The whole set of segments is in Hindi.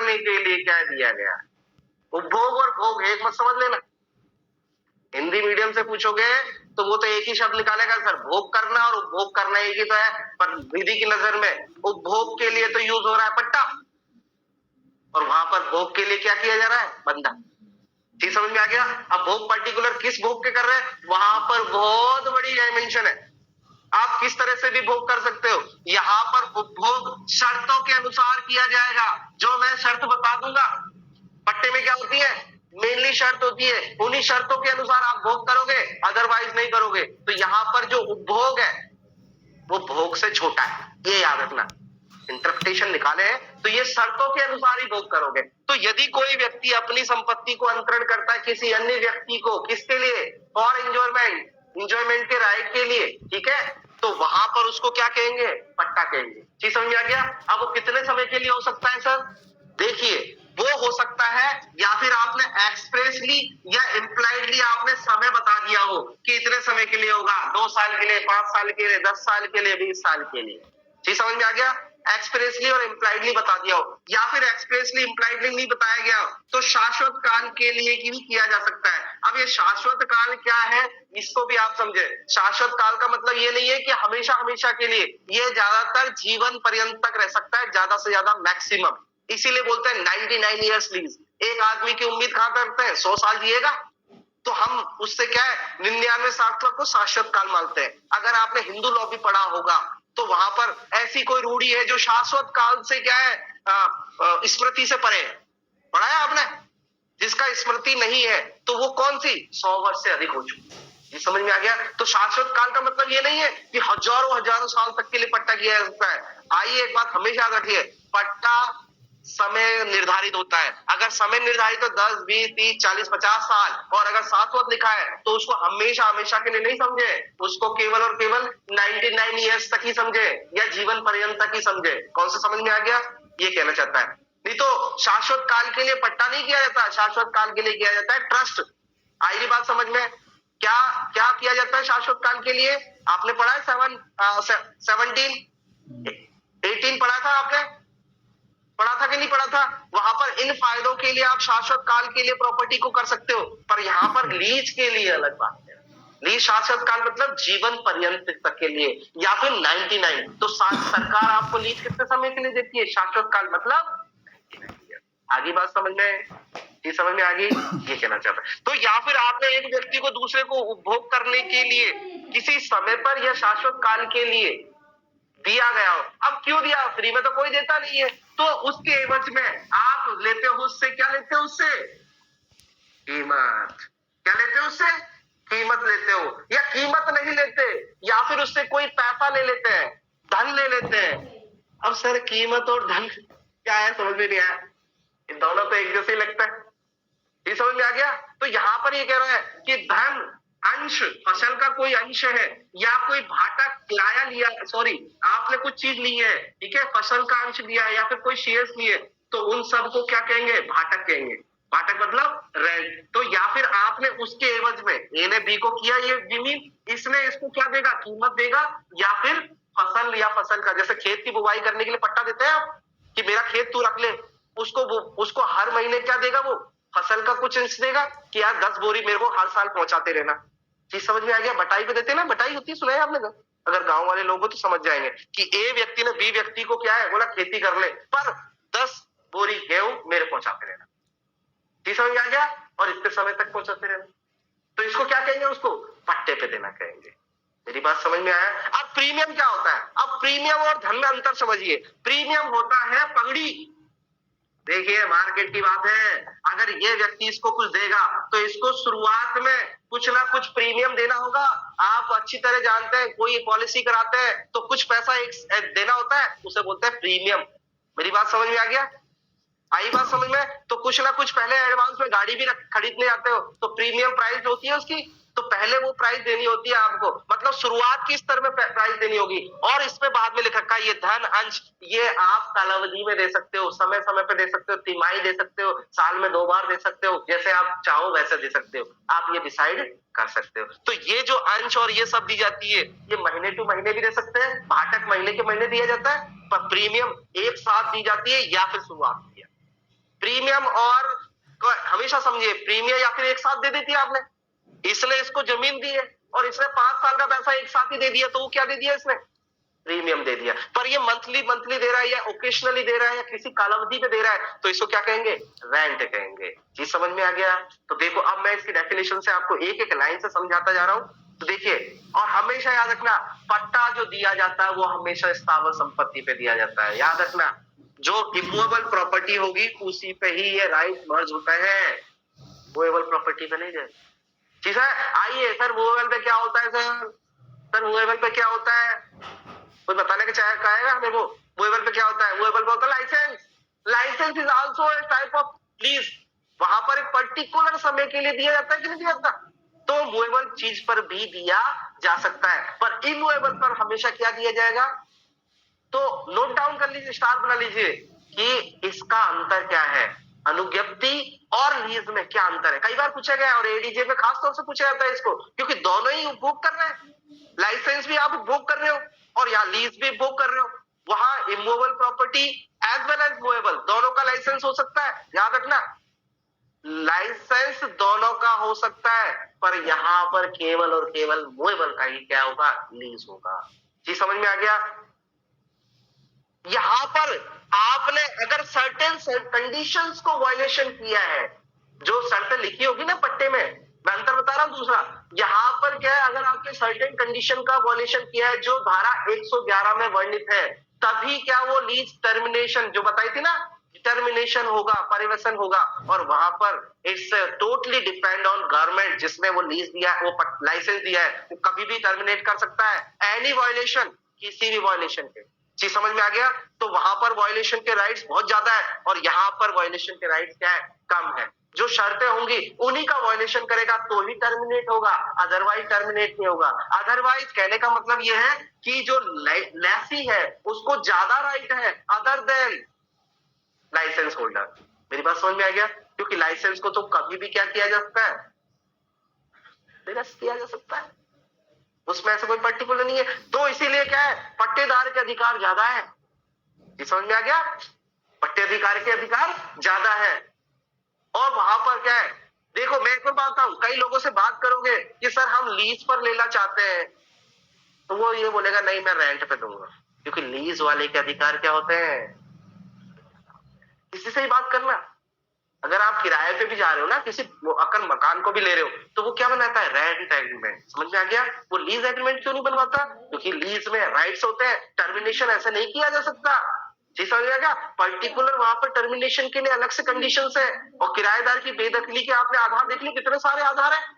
करने के लिए क्या दिया गया। उपभोग और भोग एक मत समझ लेना। हिंदी मीडियम से पूछोगे तो वो तो एक ही शब्द निकालेगा सर, भोग करना और उपभोग करना एक ही तो है, पर विधि की नजर में उपभोग के लिए तो यूज हो रहा है पट्टा, और वहां पर भोग के लिए क्या किया जा रहा है, बंधा। ठीक समझ में आ गया। अब भोग पर्टिकुलर किस भोग के कर रहे हैं, वहां पर बहुत बड़ी डायमेंशन है। आप किस तरह से भी भोग कर सकते हो। यहां पर उपभोग शर्तों के अनुसार किया जाएगा, जो मैं शर्त बता दूंगा। पट्टे में क्या होती है, मेनली शर्त होती है, उन्हीं शर्तों के अनुसार आप भोग करोगे, अदरवाइज नहीं करोगे। तो यहां पर जो उपभोग है वो भोग से छोटा है, ये याद रखना। इंटरप्रिटेशन निकाले तो ये शर्तों के अनुसार ही भोग करोगे। तो यदि कोई व्यक्ति अपनी संपत्ति को अंतरण करता है किसी अन्य व्यक्ति को, किसके लिए, फॉर एंजॉयमेंट, एंजॉयमेंट के राइट के लिए, ठीक है, तो वहां पर उसको क्या कहेंगे, पट्टा कहेंगे। ठीक समझ में आ गया। अब वो कितने समय के लिए हो सकता है सर, देखिए वो हो सकता है या फिर आपने एक्सप्रेसली या इंप्लाइडली आपने समय बता दिया हो कि इतने समय के लिए होगा, 2 साल के लिए, 5 साल के लिए, 10 साल के लिए, 20 साल के लिए। ठीक समझ में आ गया। एक्सप्रेसली और इंप्लाइडली बता दिया हो, या फिर एक्सप्रेसली इंप्लाइडली नहीं बताया गया हो, तो शाश्वत काल के लिए भी किया जा सकता है। अब ये शाश्वत काल क्या है, इसको भी आप समझे। शाश्वत काल का मतलब ये नहीं है कि हमेशा हमेशा के लिए, ये ज्यादातर जीवन पर्यंत तक रह सकता है, ज्यादा से ज्यादा मैक्सिमम। इसीलिए बोलते हैं 99 ईयर्स लीज। एक आदमी की उम्मीद कहां करते हैं, 100 साल जिएगा, तो हम उससे क्या है 99 साल को शाश्वत काल मानते हैं। अगर आपने हिंदू लॉ भी पढ़ा होगा तो वहां पर ऐसी कोई रूढ़ी है जो शाश्वत काल से क्या है, स्मृति से परे है। पढ़ा है आपने, जिसका स्मृति नहीं है तो वो कौन सी, 100 वर्ष से अधिक हो चुकी। ये समझ में आ गया। तो शाश्वत काल का मतलब ये नहीं है कि हजारों हजारों साल तक के लिए पट्टा किया जा सकता है। आइए एक बात हमेशा याद रखिए, पट्टा समय निर्धारित होता है। अगर समय निर्धारित तो 10, 20, 30, 40, 50 साल, और अगर शाश्वत लिखा है तो उसको हमेशा हमेशा के लिए नहीं समझे, उसको केवल और केवल 99 ईयर्स तक ही समझे, या जीवन पर्यंत तक ही समझे। कौन सा समझ में आ गया, ये कहना चाहता है। नहीं तो शाश्वत काल के लिए पट्टा नहीं किया जाता, शाश्वत काल के लिए किया जाता है ट्रस्ट। आएगी बात समझ में। क्या क्या किया जाता है शाश्वत काल के लिए, आपने पढ़ा है 17, 18 पढ़ा था आपने, पढ़ा था कि नहीं पढ़ा था। वहां पर इन फायदों के लिए आप शाश्वत काल के लिए प्रॉपर्टी को कर सकते हो, पर यहां पर लीज के लिए अलग बात है। लीज शाश्वत काल मतलब जीवन पर्यंत तक के लिए, या फिर 99। तो सरकार आपको लीज कितने समय के लिए देती है, शाश्वत काल मतलब। आगे बात समझ में, ये समझ में आ गई, ये कहना चाहता है। तो या फिर आपने एक व्यक्ति को दूसरे को उपभोग करने के लिए किसी समय पर या शाश्वत काल के लिए दिया गया हो। अब क्यों दिया, फ्री में तो कोई देता नहीं है, तो उसके एवज में आप लेते हो उससे, क्या लेते हो उससे, कीमत। क्या लेते हो उससे, कीमत लेते हो, या कीमत नहीं लेते, या फिर उससे कोई पैसा ले लेते हैं, धन ले लेते हैं। अब सर कीमत और धन क्या है, समझ में नहीं आया। दोनों तो एक जैसे ही लगता है, ये समझ में आ गया। तो यहां पर ये कह रहा है कि धन अंश, फसल का कोई अंश है, या कोई भाटा किराया लिया, सॉरी आपने कुछ चीज ली है, ठीक है, फसल का अंश लिया है, या फिर कोई शेयर्स लिए, तो उन सब को क्या कहेंगे, भाटक कहेंगे। भाटक मतलब रेंट। तो या फिर आपने उसके एवज में, ए ने बी को किया ये जमीन, इसने इसको क्या देगा, कीमत देगा, या फिर फसल या फसल का, जैसे खेत की बुवाई करने के लिए पट्टा देते हैं आप कि मेरा खेत तू रख ले, उसको हर महीने क्या देगा, वो फसल का कुछ अंश देगा कि यार 10 बोरी मेरे को हर साल पहुंचाते रहना। चीज समझ में आ गया। बटाई पे देते ना, बटाई होती है, सुना है आपने, अगर गांव वाले लोग हो तो समझ जाएंगे कि ए व्यक्ति ने बी व्यक्ति को क्या है बोला, खेती कर ले पर 10 बोरी गेहूं मेरे पहुंचाते रहना। चीज समझ में आ गया, और इतने समय तक पहुंचाते रहना, तो इसको क्या कहेंगे, उसको पट्टे पे देना कहेंगे। मेरी बात समझ में आया। अब प्रीमियम क्या होता है, अब प्रीमियम और धन में अंतर समझिए। प्रीमियम होता है पगड़ी। देखिए मार्केट की बात है, अगर ये व्यक्ति इसको कुछ देगा तो इसको शुरुआत में कुछ ना कुछ प्रीमियम देना होगा। आप अच्छी तरह जानते हैं, कोई पॉलिसी कराते हैं तो कुछ पैसा एक देना होता है, उसे बोलते हैं प्रीमियम। मेरी बात समझ में आ गया, आई बात समझ में। तो कुछ ना कुछ पहले एडवांस में गाड़ी भी खरीदने जाते हो तो प्रीमियम प्राइस होती है उसकी, तो पहले वो प्राइस देनी होती है आपको, मतलब शुरुआत की स्तर में प्राइस देनी होगी। और इसमें बाद में लिखा है ये धन अंश, ये आप कालावधि में दे सकते हो, समय समय पे दे सकते हो, तिमाही दे सकते हो, साल में 2 बार दे सकते हो, जैसे आप चाहो वैसे दे सकते हो, आप ये डिसाइड कर सकते हो। तो ये जो अंश और ये सब दी जाती है, ये महीने टू महीने भी दे सकते हैं, भाटक महीने के महीने दिया जाता है, पर प्रीमियम एक साथ दी जाती है या फिर शुरुआत में। प्रीमियम और हमेशा समझिए प्रीमियम या फिर एक साथ दे देती है आपने, इसने इसको जमीन दी है और इसने 5 साल का पैसा एक साथ ही दे दिया, तो वो क्या दे दिया इसने, प्रीमियम दे दिया। पर ये मंथली मंथली दे रहा है या ओकेशनली दे रहा है या किसी कालावधि पे दे रहा है, तो इसको क्या कहेंगे, रेंट कहेंगे। चीज समझ में आ गया? तो देखो अब मैं इसकी डेफिनेशन से आपको एक एक लाइन से समझाता जा रहा हूं। तो देखिए, और हमेशा याद रखना, पट्टा जो दिया जाता है वो हमेशा स्थावर संपत्ति पे दिया जाता है। याद रखना, जो इमूवेबल प्रॉपर्टी होगी उसी पे ही ये राइट मर्ज होता है, मूवेबल प्रॉपर्टी पे नहीं जाए। ठीक है, आइए सर मूवेबल पे क्या होता है सर मूवेबल पे क्या होता है, कोई बताने के चाहे कहेगा हमें वो मूवेबल पे क्या होता है? मूवेबल पे होता है license. License is also a type of lease. वहां पर एक पर्टिकुलर समय के लिए दिया जाता है कि नहीं दिया जाता? तो मूवेबल चीज पर भी दिया जा सकता है, पर इमूवेबल पर हमेशा क्या दिया जाएगा? तो नोट डाउन कर लीजिए, स्टार बना लीजिए कि इसका अंतर क्या है, अनुज्ञप्ति और लीज में क्या अंतर है। कई बार पूछा गया और एडीजे में खास तौर से पूछा जाता है इसको, क्योंकि दोनों ही उपभोग कर रहे हैं, लाइसेंस भी आप उपभोग कर रहे हो और यहाँ लीज भी उपभोग कर रहे हो। वहां immovable property as well as movable दोनों का लाइसेंस हो सकता है। याद रखना, लाइसेंस दोनों का हो सकता है, पर यहां पर केवल और केवल मूवेबल का ही क्या होगा, लीज होगा। जी समझ में आ गया? यहां पर आपने अगर सर्टेन कंडीशंस को वायलेशन किया है, जो शर्तें लिखी होगी ना पट्टे में, मैं अंतर बता रहा हूं। दूसरा, यहां पर क्या है, अगर आपने सर्टेन कंडीशन का वायलेशन किया है जो धारा 111 में वर्णित है, तभी क्या वो लीज टर्मिनेशन जो बताई थी ना, टर्मिनेशन होगा, परिवर्तन होगा। और वहां पर it's totally depend on government, जिसने वो लीज दिया है, वो लाइसेंस दिया है, वो कभी भी टर्मिनेट कर सकता है एनी वायलेशन, किसी भी वायलेशन के। चीज समझ में आ गया? तो वहां पर वायलेशन के राइट्स बहुत ज्यादा है और यहाँ पर वायलेशन के राइट्स क्या है, कम है। जो शर्तें होंगी उन्हीं का वायलेशन करेगा तो ही टर्मिनेट होगा, अदरवाइज टर्मिनेट नहीं होगा। अदरवाइज कहने का मतलब यह है कि जो लेसी है उसको ज्यादा राइट है अदर देन लाइसेंस होल्डर। मेरी बात समझ में आ गया? क्योंकि लाइसेंस को तो कभी भी क्या किया जा सकता है, निरस्त किया जा सकता है, उसमें ऐसा कोई पर्टिकुलर नहीं है। तो इसीलिए क्या है, पट्टेदार के अधिकार ज्यादा है। समझ में आ गया? पट्टेदार के अधिकार ज्यादा है। और वहां पर क्या है, देखो मैं एक बार बात बताऊं, कई लोगों से बात करोगे कि सर हम लीज पर लेना चाहते हैं, तो वो ये बोलेगा नहीं मैं रेंट पे दूंगा, क्योंकि लीज वाले के अधिकार क्या होते हैं, किसी से ही बात करना। अगर आप किराए पे भी जा रहे हो ना, किसी अगर मकान को भी ले रहे हो, तो वो क्या बनाता है, रेंट एग्रीमेंट। समझ में आ गया? वो लीज एग्रीमेंट क्यों नहीं बनवाता? क्योंकि लीज में राइट्स होते हैं, टर्मिनेशन ऐसे नहीं किया जा सकता। जी समझ में आ गया? पर्टिकुलर वहां पर टर्मिनेशन के लिए अलग से कंडीशंस है। और किराएदार की बेदखली के आपने आधार देख ली, कितने सारे आधार है।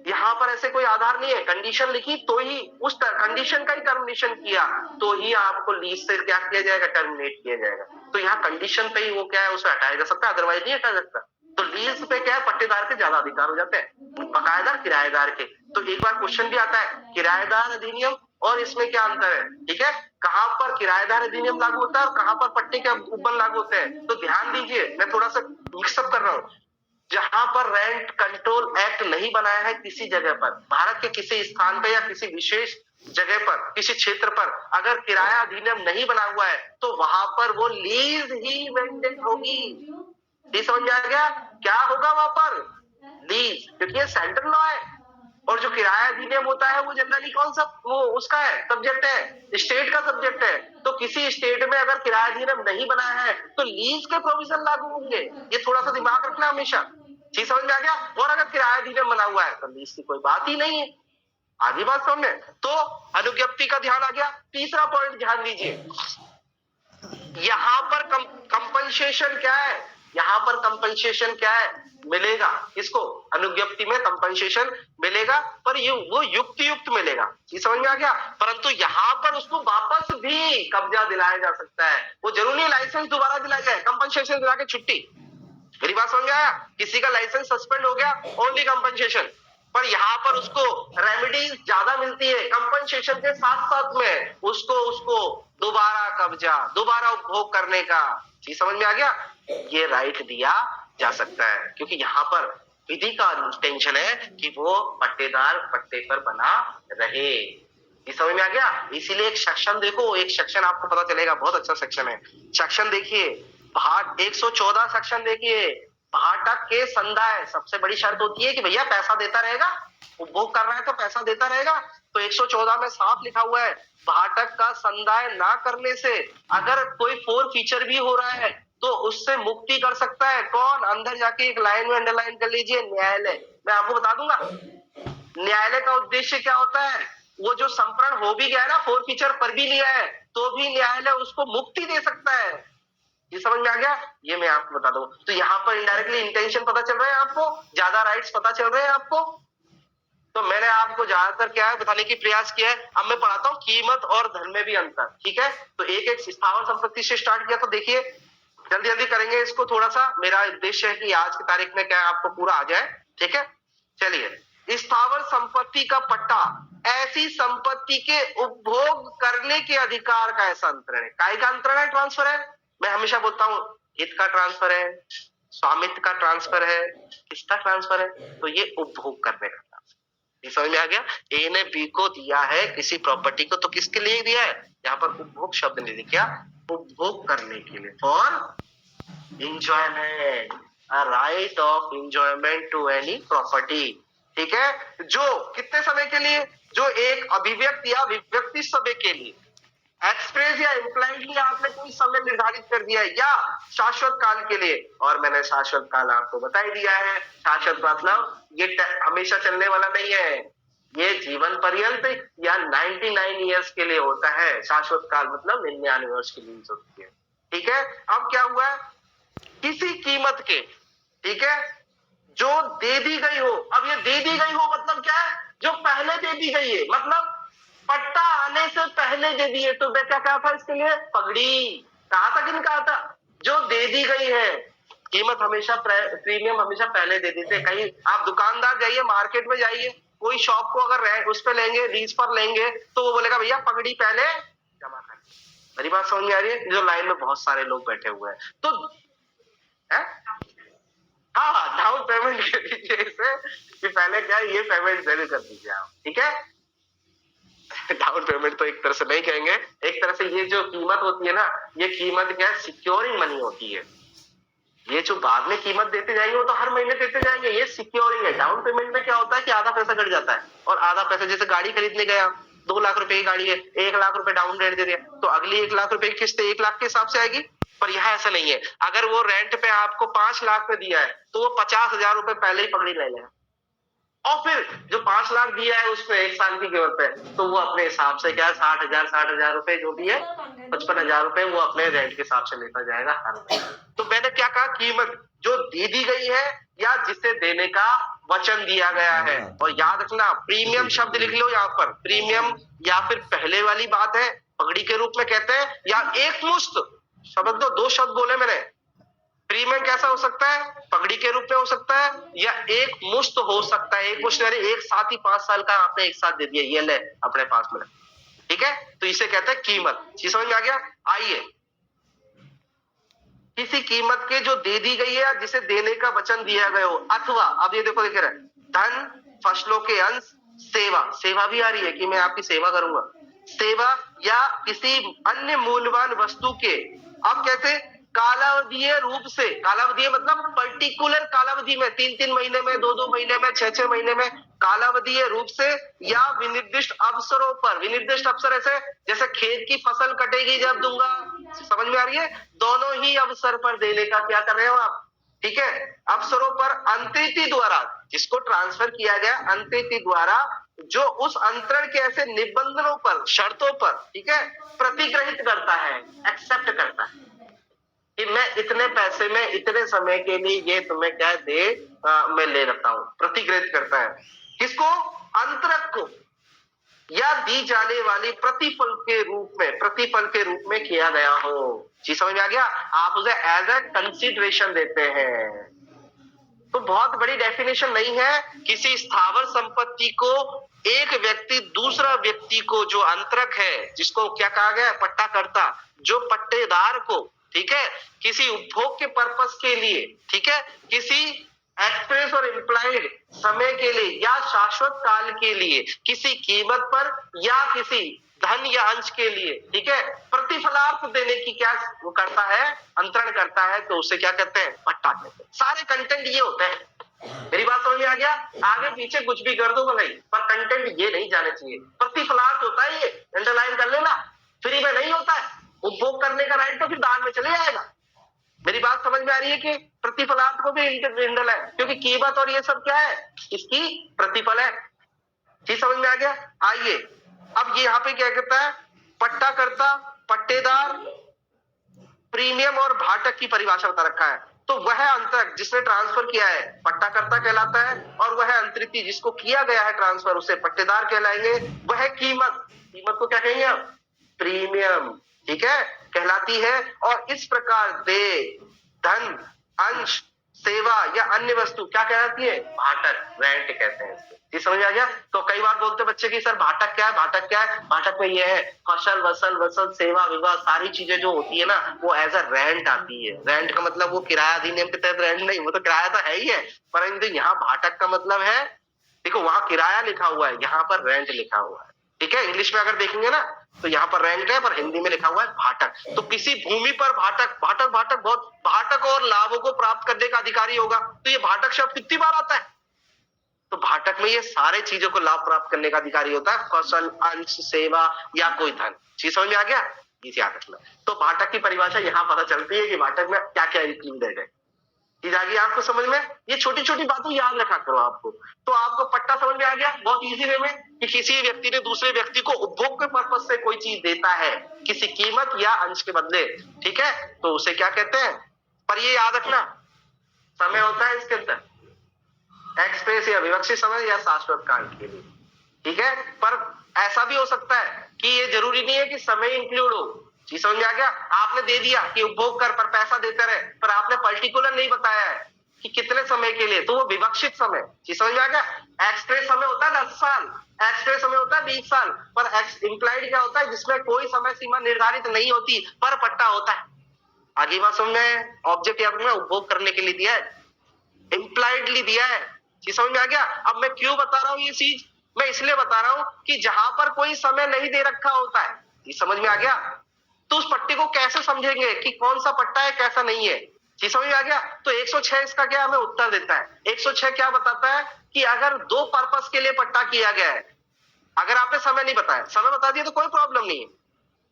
यहाँ पर ऐसे कोई आधार नहीं है, कंडीशन लिखी तो ही उस कंडीशन का ही टर्मिनेशन किया तो ही आपको लीज से क्या किया जाएगा, टर्मिनेट किया जाएगा। तो यहाँ कंडीशन पे ही वो क्या है, उसे हटाया जा सकता है, अदरवाइज नहीं हटाया जा सकता। तो लीज पे क्या है, पट्टेदार के ज्यादा अधिकार हो जाते हैं बकायदा किराएदार के। तो एक बार क्वेश्चन भी आता है, किराएदार अधिनियम और इसमें क्या अंतर है, ठीक है, कहां पर किराएदार अधिनियम लागू होता है और कहां पर पट्टे के ऊपर लागू होते हैं। तो ध्यान दीजिए, मैं थोड़ा सा मिक्सअप कर रहा हूँ। जहां पर रेंट कंट्रोल एक्ट नहीं बनाया है किसी जगह पर, भारत के किसी स्थान पर या किसी विशेष जगह पर, किसी क्षेत्र पर अगर किराया अधिनियम नहीं बना हुआ है, तो वहां पर वो लीज ही मेंटेन होगी। ये समझ में आ गया? क्या होगा वहां पर, लीज, क्योंकि ये सेंट्रल लॉ है। और जो किराया अधिनियम होता है वो जनरली कौन सा वो उसका है, सब्जेक्ट है, स्टेट का सब्जेक्ट है। तो किसी स्टेट में अगर किराया अधिनियम नहीं बनाया है तो लीज के प्रोविजन लागू होंगे। ये थोड़ा सा दिमाग रखना हमेशा। चीज समझ में आ गया? और अगर किराया अधिनियम बना हुआ है तो लीज की कोई बात ही नहीं है। आधी बात समझ में? तो अनुज्ञप्ति का ध्यान आ गया। तीसरा पॉइंट ध्यान दीजिए, यहां पर कंपनसेशन क्या है, यहां पर कंपनसेशन क्या है, मिलेगा इसको, अनुज्ञप्ति में कंपनसेशन मिलेगा, पर वो युक्त मिलेगा। ये समझ में आ गया? परंतु यहां पर उसको वापस भी कब्जा दिलाया जा सकता है। वो जरूरी नहीं लाइसेंस दोबारा दिलाया जाए, कंपनसेशन दिला के छुट्टी। मेरी बात समझ में आया? किसी का लाइसेंस सस्पेंड हो गया, ओनली कंपनसेशन, पर यहाँ पर उसको रेमेडीज ज्यादा मिलती है, कंपनसेशन के साथ साथ में उसको दोबारा कब्जा, दोबारा उपभोग करने का। चीज समझ में आ गया? ये राइट दिया जा सकता है, क्योंकि यहाँ पर विधि का टेंशन है कि वो पट्टेदार पट्टे पर बना रहे। ये समझ में आ गया? इसीलिए एक सेक्शन देखो, एक सेक्शन आपको पता चलेगा, बहुत अच्छा सेक्शन है। सेक्शन देखिए, भाट 114 सेक्शन देखिए, भाटक के संदाय, सबसे बड़ी शर्त होती है कि भैया पैसा देता रहेगा, उपभोग कर रहा है तो पैसा देता रहेगा। तो 114 में साफ लिखा हुआ है, भाटक का संदाय ना करने से अगर कोई फोर फीचर भी हो रहा है तो उससे मुक्ति कर सकता है कौन? अंदर जाके एक लाइन में अंडरलाइन कर लीजिए, न्यायालय। मैं आपको बता दूंगा न्यायालय का उद्देश्य क्या होता है। वो जो संप्रण हो भी गया है ना, फोर फीचर पर भी लिया है, तो भी न्यायालय उसको मुक्ति दे सकता है। ये समझ में आ गया? ये मैं आपको बता दूं। तो यहाँ पर इनडायरेक्टली इंटेंशन पता चल रहा है आपको, ज्यादा राइट्स पता चल रहे हैं आपको। तो मैंने आपको ज्यादातर क्या है बताने की प्रयास किया है। अब मैं पढ़ाता हूँ कीमत और धन में भी अंतर, ठीक है। तो एक एक स्थावर संपत्ति से स्टार्ट किया, तो देखिए जल्दी जल्दी करेंगे इसको थोड़ा सा। मेरा उद्देश्य है कि आज की तारीख में क्या आपको पूरा आ जाए, ठीक है। चलिए, स्थावर संपत्ति का पट्टा ऐसी संपत्ति के उपभोग करने के अधिकार का ऐसा अंतरण है। काय का अंतरण है? ट्रांसफर है। मैं हमेशा बोलता हूं हित का ट्रांसफर है, स्वामित्व का ट्रांसफर है, किसका ट्रांसफर है? तो ये उपभोग करने का ट्रांसफर। ये समझ में आ गया? ए ने बी को दिया है किसी प्रॉपर्टी को, तो किसके लिए दिया है? यहाँ पर उपभोग शब्द ने लिखा, उपभोग करने के लिए, for enjoyment, a right of enjoyment to any property, ठीक है। जो कितने समय के लिए? जो एक अभिव्यक्ति या विव्यक्ति समय के लिए, एक्सप्रेस या इम्प्लाइडली आपने कोई समय निर्धारित कर दिया है, या शाश्वत काल के लिए। और मैंने शाश्वत काल आपको बता ही दिया है। शाश्वत मतलब ये हमेशा चलने वाला नहीं है, ये जीवन पर्यंत या 99 ईयर्स के लिए होता है। शाश्वत काल मतलब 99 वर्ष के लिए होती है, ठीक है। अब क्या हुआ है? किसी कीमत के, ठीक है, जो दे दी गई हो। अब ये दे दी गई हो मतलब क्या है? जो पहले दे दी गई है, मतलब पट्टा आने से पहले दे दिए। तो मैं क्या कहा था इसके लिए? पगड़ी कहा था कि नहीं कहा था? जो दे दी गई है, कीमत हमेशा प्रीमियम हमेशा पहले दे देते हैं। कहीं आप दुकानदार जाइए, मार्केट में जाइए, कोई शॉप को अगर उस पे लेंगे, लीज पर लेंगे, तो वो बोलेगा भैया पगड़ी पहले जमा कर। मेरी बात समझ में आ रही है? जो लाइन में बहुत सारे लोग बैठे हुए हैं, तो हाँ, डाउन पेमेंट दे दीजिए इसे कि पहले क्या है, ये पेमेंट जरूर कर दीजिए आप, ठीक है। डाउन पेमेंट तो एक तरह से नहीं कहेंगे, एक तरह से ये जो कीमत होती है ना, ये कीमत क्या है? सिक्योरिंग मनी होती है। ये जो बाद में कीमत देते जाएंगे वो तो हर महीने देते जाएंगे, ये सिक्योरिंग है। डाउन पेमेंट में क्या होता है कि आधा पैसा कट जाता है, और आधा पैसा, जैसे गाड़ी खरीदने गए आप, 2 लाख रुपए की गाड़ी है, 1 लाख रुपए डाउन रेट दे दिया, तो अगली 1 लाख रुपए की किस्त 1 लाख के हिसाब से आएगी। पर यहाँ ऐसा नहीं है। अगर वो रेंट पे आपको 5 लाख पे दिया है, तो वो 50,000 रुपए पहले ही पकड़ी ले लेगा, और फिर जो 5 लाख दिया है उसमें 1 साल की कीमत पे, तो वो अपने हिसाब से क्या 60,000 रुपए जो भी है, 55,000 रुपए वो अपने रेंट के हिसाब से लेता जाएगा हर महीने। तो मैंने क्या कहा? कीमत जो दे दी गई है या जिसे देने का वचन दिया गया है। और याद रखना, प्रीमियम शब्द लिख लो यहाँ पर। प्रीमियम या फिर पहले वाली बात है, पगड़ी के रूप में कहते हैं, या एक मुश्त शब्द, 2 शब्द बोले मैंने। प्रीमियम कैसा हो सकता है? पगड़ी के रूप में हो सकता है, या एक मुश्त हो सकता है। एक मुश्त यानी एक साथ ही 5 साल का आपने एक साथ दे दिया, ये ले अपने पास में, ठीक है। तो इसे कहते हैं कीमत। ये समझ में आ गया? आइए, किसी कीमत के जो दे दी गई है या जिसे देने का वचन दिया गया हो, अथवा, अब ये देखो, दिख रहा है, धन, फसलों के अंश, सेवा, सेवा भी आ रही है कि मैं आपकी सेवा करूंगा, सेवा या किसी अन्य मूल्यवान वस्तु के, अब कैसे? कालावधीय रूप से, कालावधीय मतलब पर्टिकुलर कालावधि में, 3-3 महीने में, 2-2 महीने में, 6-6 महीने में, कालावधीय रूप से या विनिर्दिष्ट अवसरों पर। विनिर्दिष्ट अवसर ऐसे जैसे खेत की फसल कटेगी जब दूंगा, समझ में आ रही है? दोनों ही अवसर पर देने का क्या कर रहे हो आप, ठीक है। अवसरों पर अंतरिति द्वारा, जिसको ट्रांसफर किया गया अंतरिति द्वारा, जो उस अंतरण के ऐसे निबंधनों पर, शर्तों पर, ठीक है, प्रतिग्रहित करता है, एक्सेप्ट करता है कि मैं इतने पैसे में इतने समय के लिए ये तुम्हें क्या दे, मैं ले लेता हूं। प्रतिग्रहित करता है किसको? अंतरक को, या दी जाने वाली प्रतिफल के रूप में, प्रतिफल के रूप में किया गया हो। जी समझ में आ गया? आप उसे एज ए कंसिडरेशन देते हैं। तो बहुत बड़ी डेफिनेशन नहीं है। किसी स्थावर संपत्ति को एक व्यक्ति दूसरा व्यक्ति को, जो अंतरक है, जिसको क्या कहा गया है? पट्टाकर्ता, जो पट्टेदार को, ठीक है, किसी उपभोग के पर्पस के लिए, ठीक है, किसी एक्सप्रेस और इम्प्लाइड समय के लिए या शाश्वत काल के लिए, किसी कीमत पर या किसी धन या अंश के लिए, ठीक है, प्रतिफलार्थ देने की क्या वो करता है, अंतरण करता है, तो उसे क्या कहते हैं, पट्टा कहते हैं। सारे कंटेंट ये होते हैं। मेरी बात समझ में आ गया? आगे पीछे कुछ भी कर दो भलाई, पर कंटेंट ये नहीं जाने चाहिए। प्रतिफलार्थ होता है, ये अंडरलाइन कर लेना, फ्री में नहीं होता है। उपभोग करने का राइट तो फिर दान में चले जाएगा। मेरी बात समझ में आ रही है कि प्रतिफलार्थ को भी इंडरलाइन, क्योंकि कीमत और ये सब क्या है, इसकी प्रतिफल है। चीज समझ में आ गया? आइए अब ये यहाँ पे क्या कहता है, पट्टाकर्ता, पट्टेदार, प्रीमियम और भाटक की परिभाषा बता रखा है। तो वह अंतरक जिसने ट्रांसफर किया है पट्टाकर्ता कहलाता है, और वह अंतरित जिसको किया गया है ट्रांसफर उसे पट्टेदार कहलाएंगे। वह कीमत, कीमत को क्या कहेंगे हम, प्रीमियम, ठीक है, कहलाती है। और इस प्रकार दे, धन, अंश, सेवा या अन्य वस्तु क्या कहलाती है, भाटक, रेंट कहते हैं इसको। ये समझ आ गया? तो कई बार बोलते बच्चे कि सर भाटक क्या है, भाटक क्या है? भाटक में ये है, फसल, वसल, वसल, सेवा, विवाह, सारी चीजें जो होती है ना, वो एज अ रेंट आती है। रेंट का मतलब वो किराया अधिनियम के तहत रेंट नहीं, वो तो किराया तो है ही है, परंतु यहाँ भाटक का मतलब है, देखो वहां किराया लिखा हुआ है, यहाँ पर रेंट लिखा हुआ है, ठीक है। इंग्लिश में अगर देखेंगे ना तो यहाँ पर रेंट है, पर हिंदी में लिखा हुआ है भाटक। तो किसी भूमि पर भाटक, भाटक, भाटक बहुत, भाटक और लाभों को प्राप्त करने का अधिकारी होगा। तो ये भाटक शब्द कितनी बार आता है, तो भाटक में ये सारे चीजों को लाभ प्राप्त करने का अधिकारी होता है, फसल, अंश, सेवा या कोई धन। चीज समझ में आ गया? ये याद रखना। तो भाटक की परिभाषा यहाँ पता चलती है कि भाटक में क्या क्या इंक्लूडेड है। चीज आ गई आपको समझ में? ये छोटी छोटी बातें याद रखा करो आपको। तो आपको पट्टा समझ में आ गया बहुत इजी वे में, कि किसी व्यक्ति ने दूसरे व्यक्ति को उपभोग के पर्पज से कोई चीज देता है किसी कीमत या अंश के बदले, ठीक है, तो उसे क्या कहते हैं। पर ये याद रखना, समय होता है इसके अंदर एक्सप्रेस या विवक्षित समय या शाश्वत काल के लिए, ठीक है। पर ऐसा भी हो सकता है कि ये जरूरी नहीं है कि समय इंक्लूड हो। चीज समझ में आ गया? आपने दे दिया कि उपभोग कर, पर पैसा देते रहे, पर आपने पर्टिकुलर नहीं बताया है कि कितने समय के लिए, तो वो विवक्षित समय। चीज समझ में आ गया? एक्सप्रेस समय होता है 10 साल, एक्सप्रेस समय होता है 20 साल, पर इंप्लाइड क्या होता है, जिसमें कोई समय सीमा निर्धारित नहीं होती, पर पट्टा होता है। आगे बात समझ में? ऑब्जेक्ट यहाँ पर उपभोग करने के लिए दिया है, इंप्लाइडली दिया है। चीज समझ में आ गया? अब मैं क्यों बता रहा हूं ये चीज, मैं इसलिए बता रहा हूं कि जहां पर कोई समय नहीं दे रखा होता है, ये समझ में आ गया, तो उस पट्टे को कैसे समझेंगे कि कौन सा पट्टा है कैसा नहीं है। चीज समझ में आ गया? तो 106 इसका क्या हमें उत्तर देता है। 106 क्या बताता है कि अगर दो पर्पस के लिए पट्टा किया गया है, अगर आपने समय नहीं बताया, समय बता दिया तो कोई प्रॉब्लम नहीं है।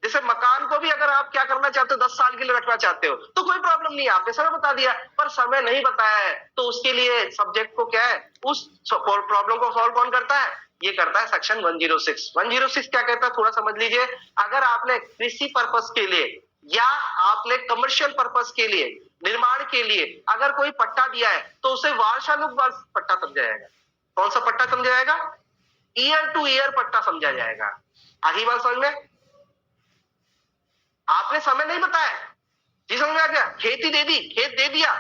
जैसे मकान को भी अगर आप क्या करना चाहते हो, 10 साल के लिए रखना चाहते हो, तो कोई प्रॉब्लम नहीं है, आपने समय बता दिया। पर समय नहीं बताया है, तो उसके लिए सब्जेक्ट को क्या है, उस प्रॉब्लम को सॉल्व कौन करता है, ये करता है सेक्शन 106। 106 क्या कहता है, थोड़ा समझ लीजिए। अगर आपने कृषि पर्पस के लिए या आपने कमर्शियल पर्पस के लिए, निर्माण के लिए अगर कोई पट्टा दिया है, तो उसे वर्षानुवर्ष पट्टा समझा जाएगा। कौन सा पट्टा समझा जाएगा? ईयर टू ईयर पट्टा समझा जाएगा। आगे बात समझ में? आपने समय नहीं बताया, जी समझ में आ गया, खेती दे दी, खेत दे दिया,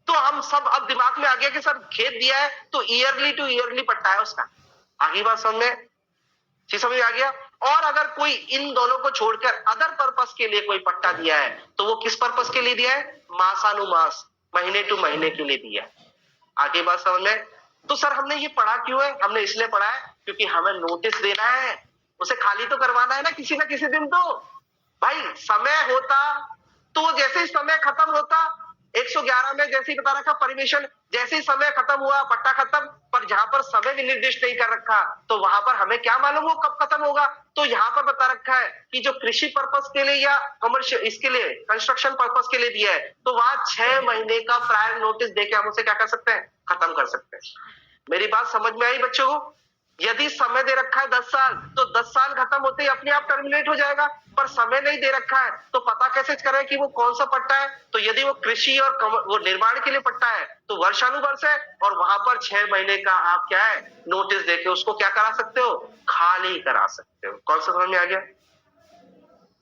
तो हम सब अब दिमाग में आ गया कि सर खेत दिया है तो ईयरली टू ईयरली पट्टा है उसका। आगे बात समझ में? जी समझ में आ गया। और अगर कोई इन दोनों को छोड़कर अदर पर्पस के लिए कोई पट्टा दिया है, तो वो किस पर्पस के लिए दिया है, मासानुमास, महीने टू महीने के लिए दिया है। आगे बात समझ में? तो सर हमने ये पढ़ा क्यों है, हमने इसलिए पढ़ा है क्योंकि हमें नोटिस देना है, उसे खाली तो करवाना है ना किसी दिन। तो भाई समय होता तो जैसे ही समय खत्म होता, 111 में जैसे ही बता रखा परमिशन, जैसे ही समय खत्म हुआ पट्टा खत्म। पर जहां पर समय भी निर्दिष्ट नहीं कर रखा, तो वहां पर हमें क्या मालूम वो कब खत्म होगा। तो यहाँ पर बता रखा है कि जो कृषि पर्पस के लिए या कमर्शियल, इसके लिए कंस्ट्रक्शन पर्पस के लिए दिया है, तो वहां 6 महीने का प्रायर नोटिस देके हम उसे क्या कर सकते हैं, खत्म कर सकते हैं। मेरी बात समझ में आई बच्चों को? यदि समय दे रखा है 10 साल, तो 10 साल खत्म होते ही अपने आप टर्मिनेट हो जाएगा। पर समय नहीं दे रखा है, तो पता कैसे करें कि वो कौन सा पट्टा है। तो यदि वो कृषि और वो निर्माण के लिए पट्टा है, तो वर्षानुवर्ष है, और वहां पर 6 महीने का आप क्या है, नोटिस देके उसको क्या करा सकते हो, खाली करा सकते हो। कौन सा समझ में आ गया?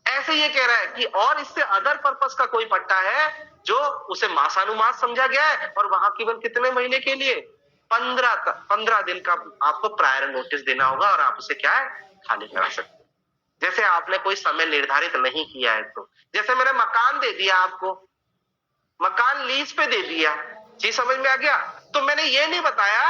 ऐसे ये कह रहा है कि और इससे अदर पर्पस का कोई पट्टा है जो उसे मासानुमास समझा गया है, और वहां केवल कितने महीने के लिए, 15 दिन का आपको प्रायर नोटिस देना होगा, और आप उसे क्या है, खाली करा सकते हैं। जैसे आपने कोई समय निर्धारित नहीं किया है, तो जैसे मैंने मकान दे दिया आपको, मकान लीज पे दे दिया, जी समझ में आ गया। तो मैंने ये नहीं बताया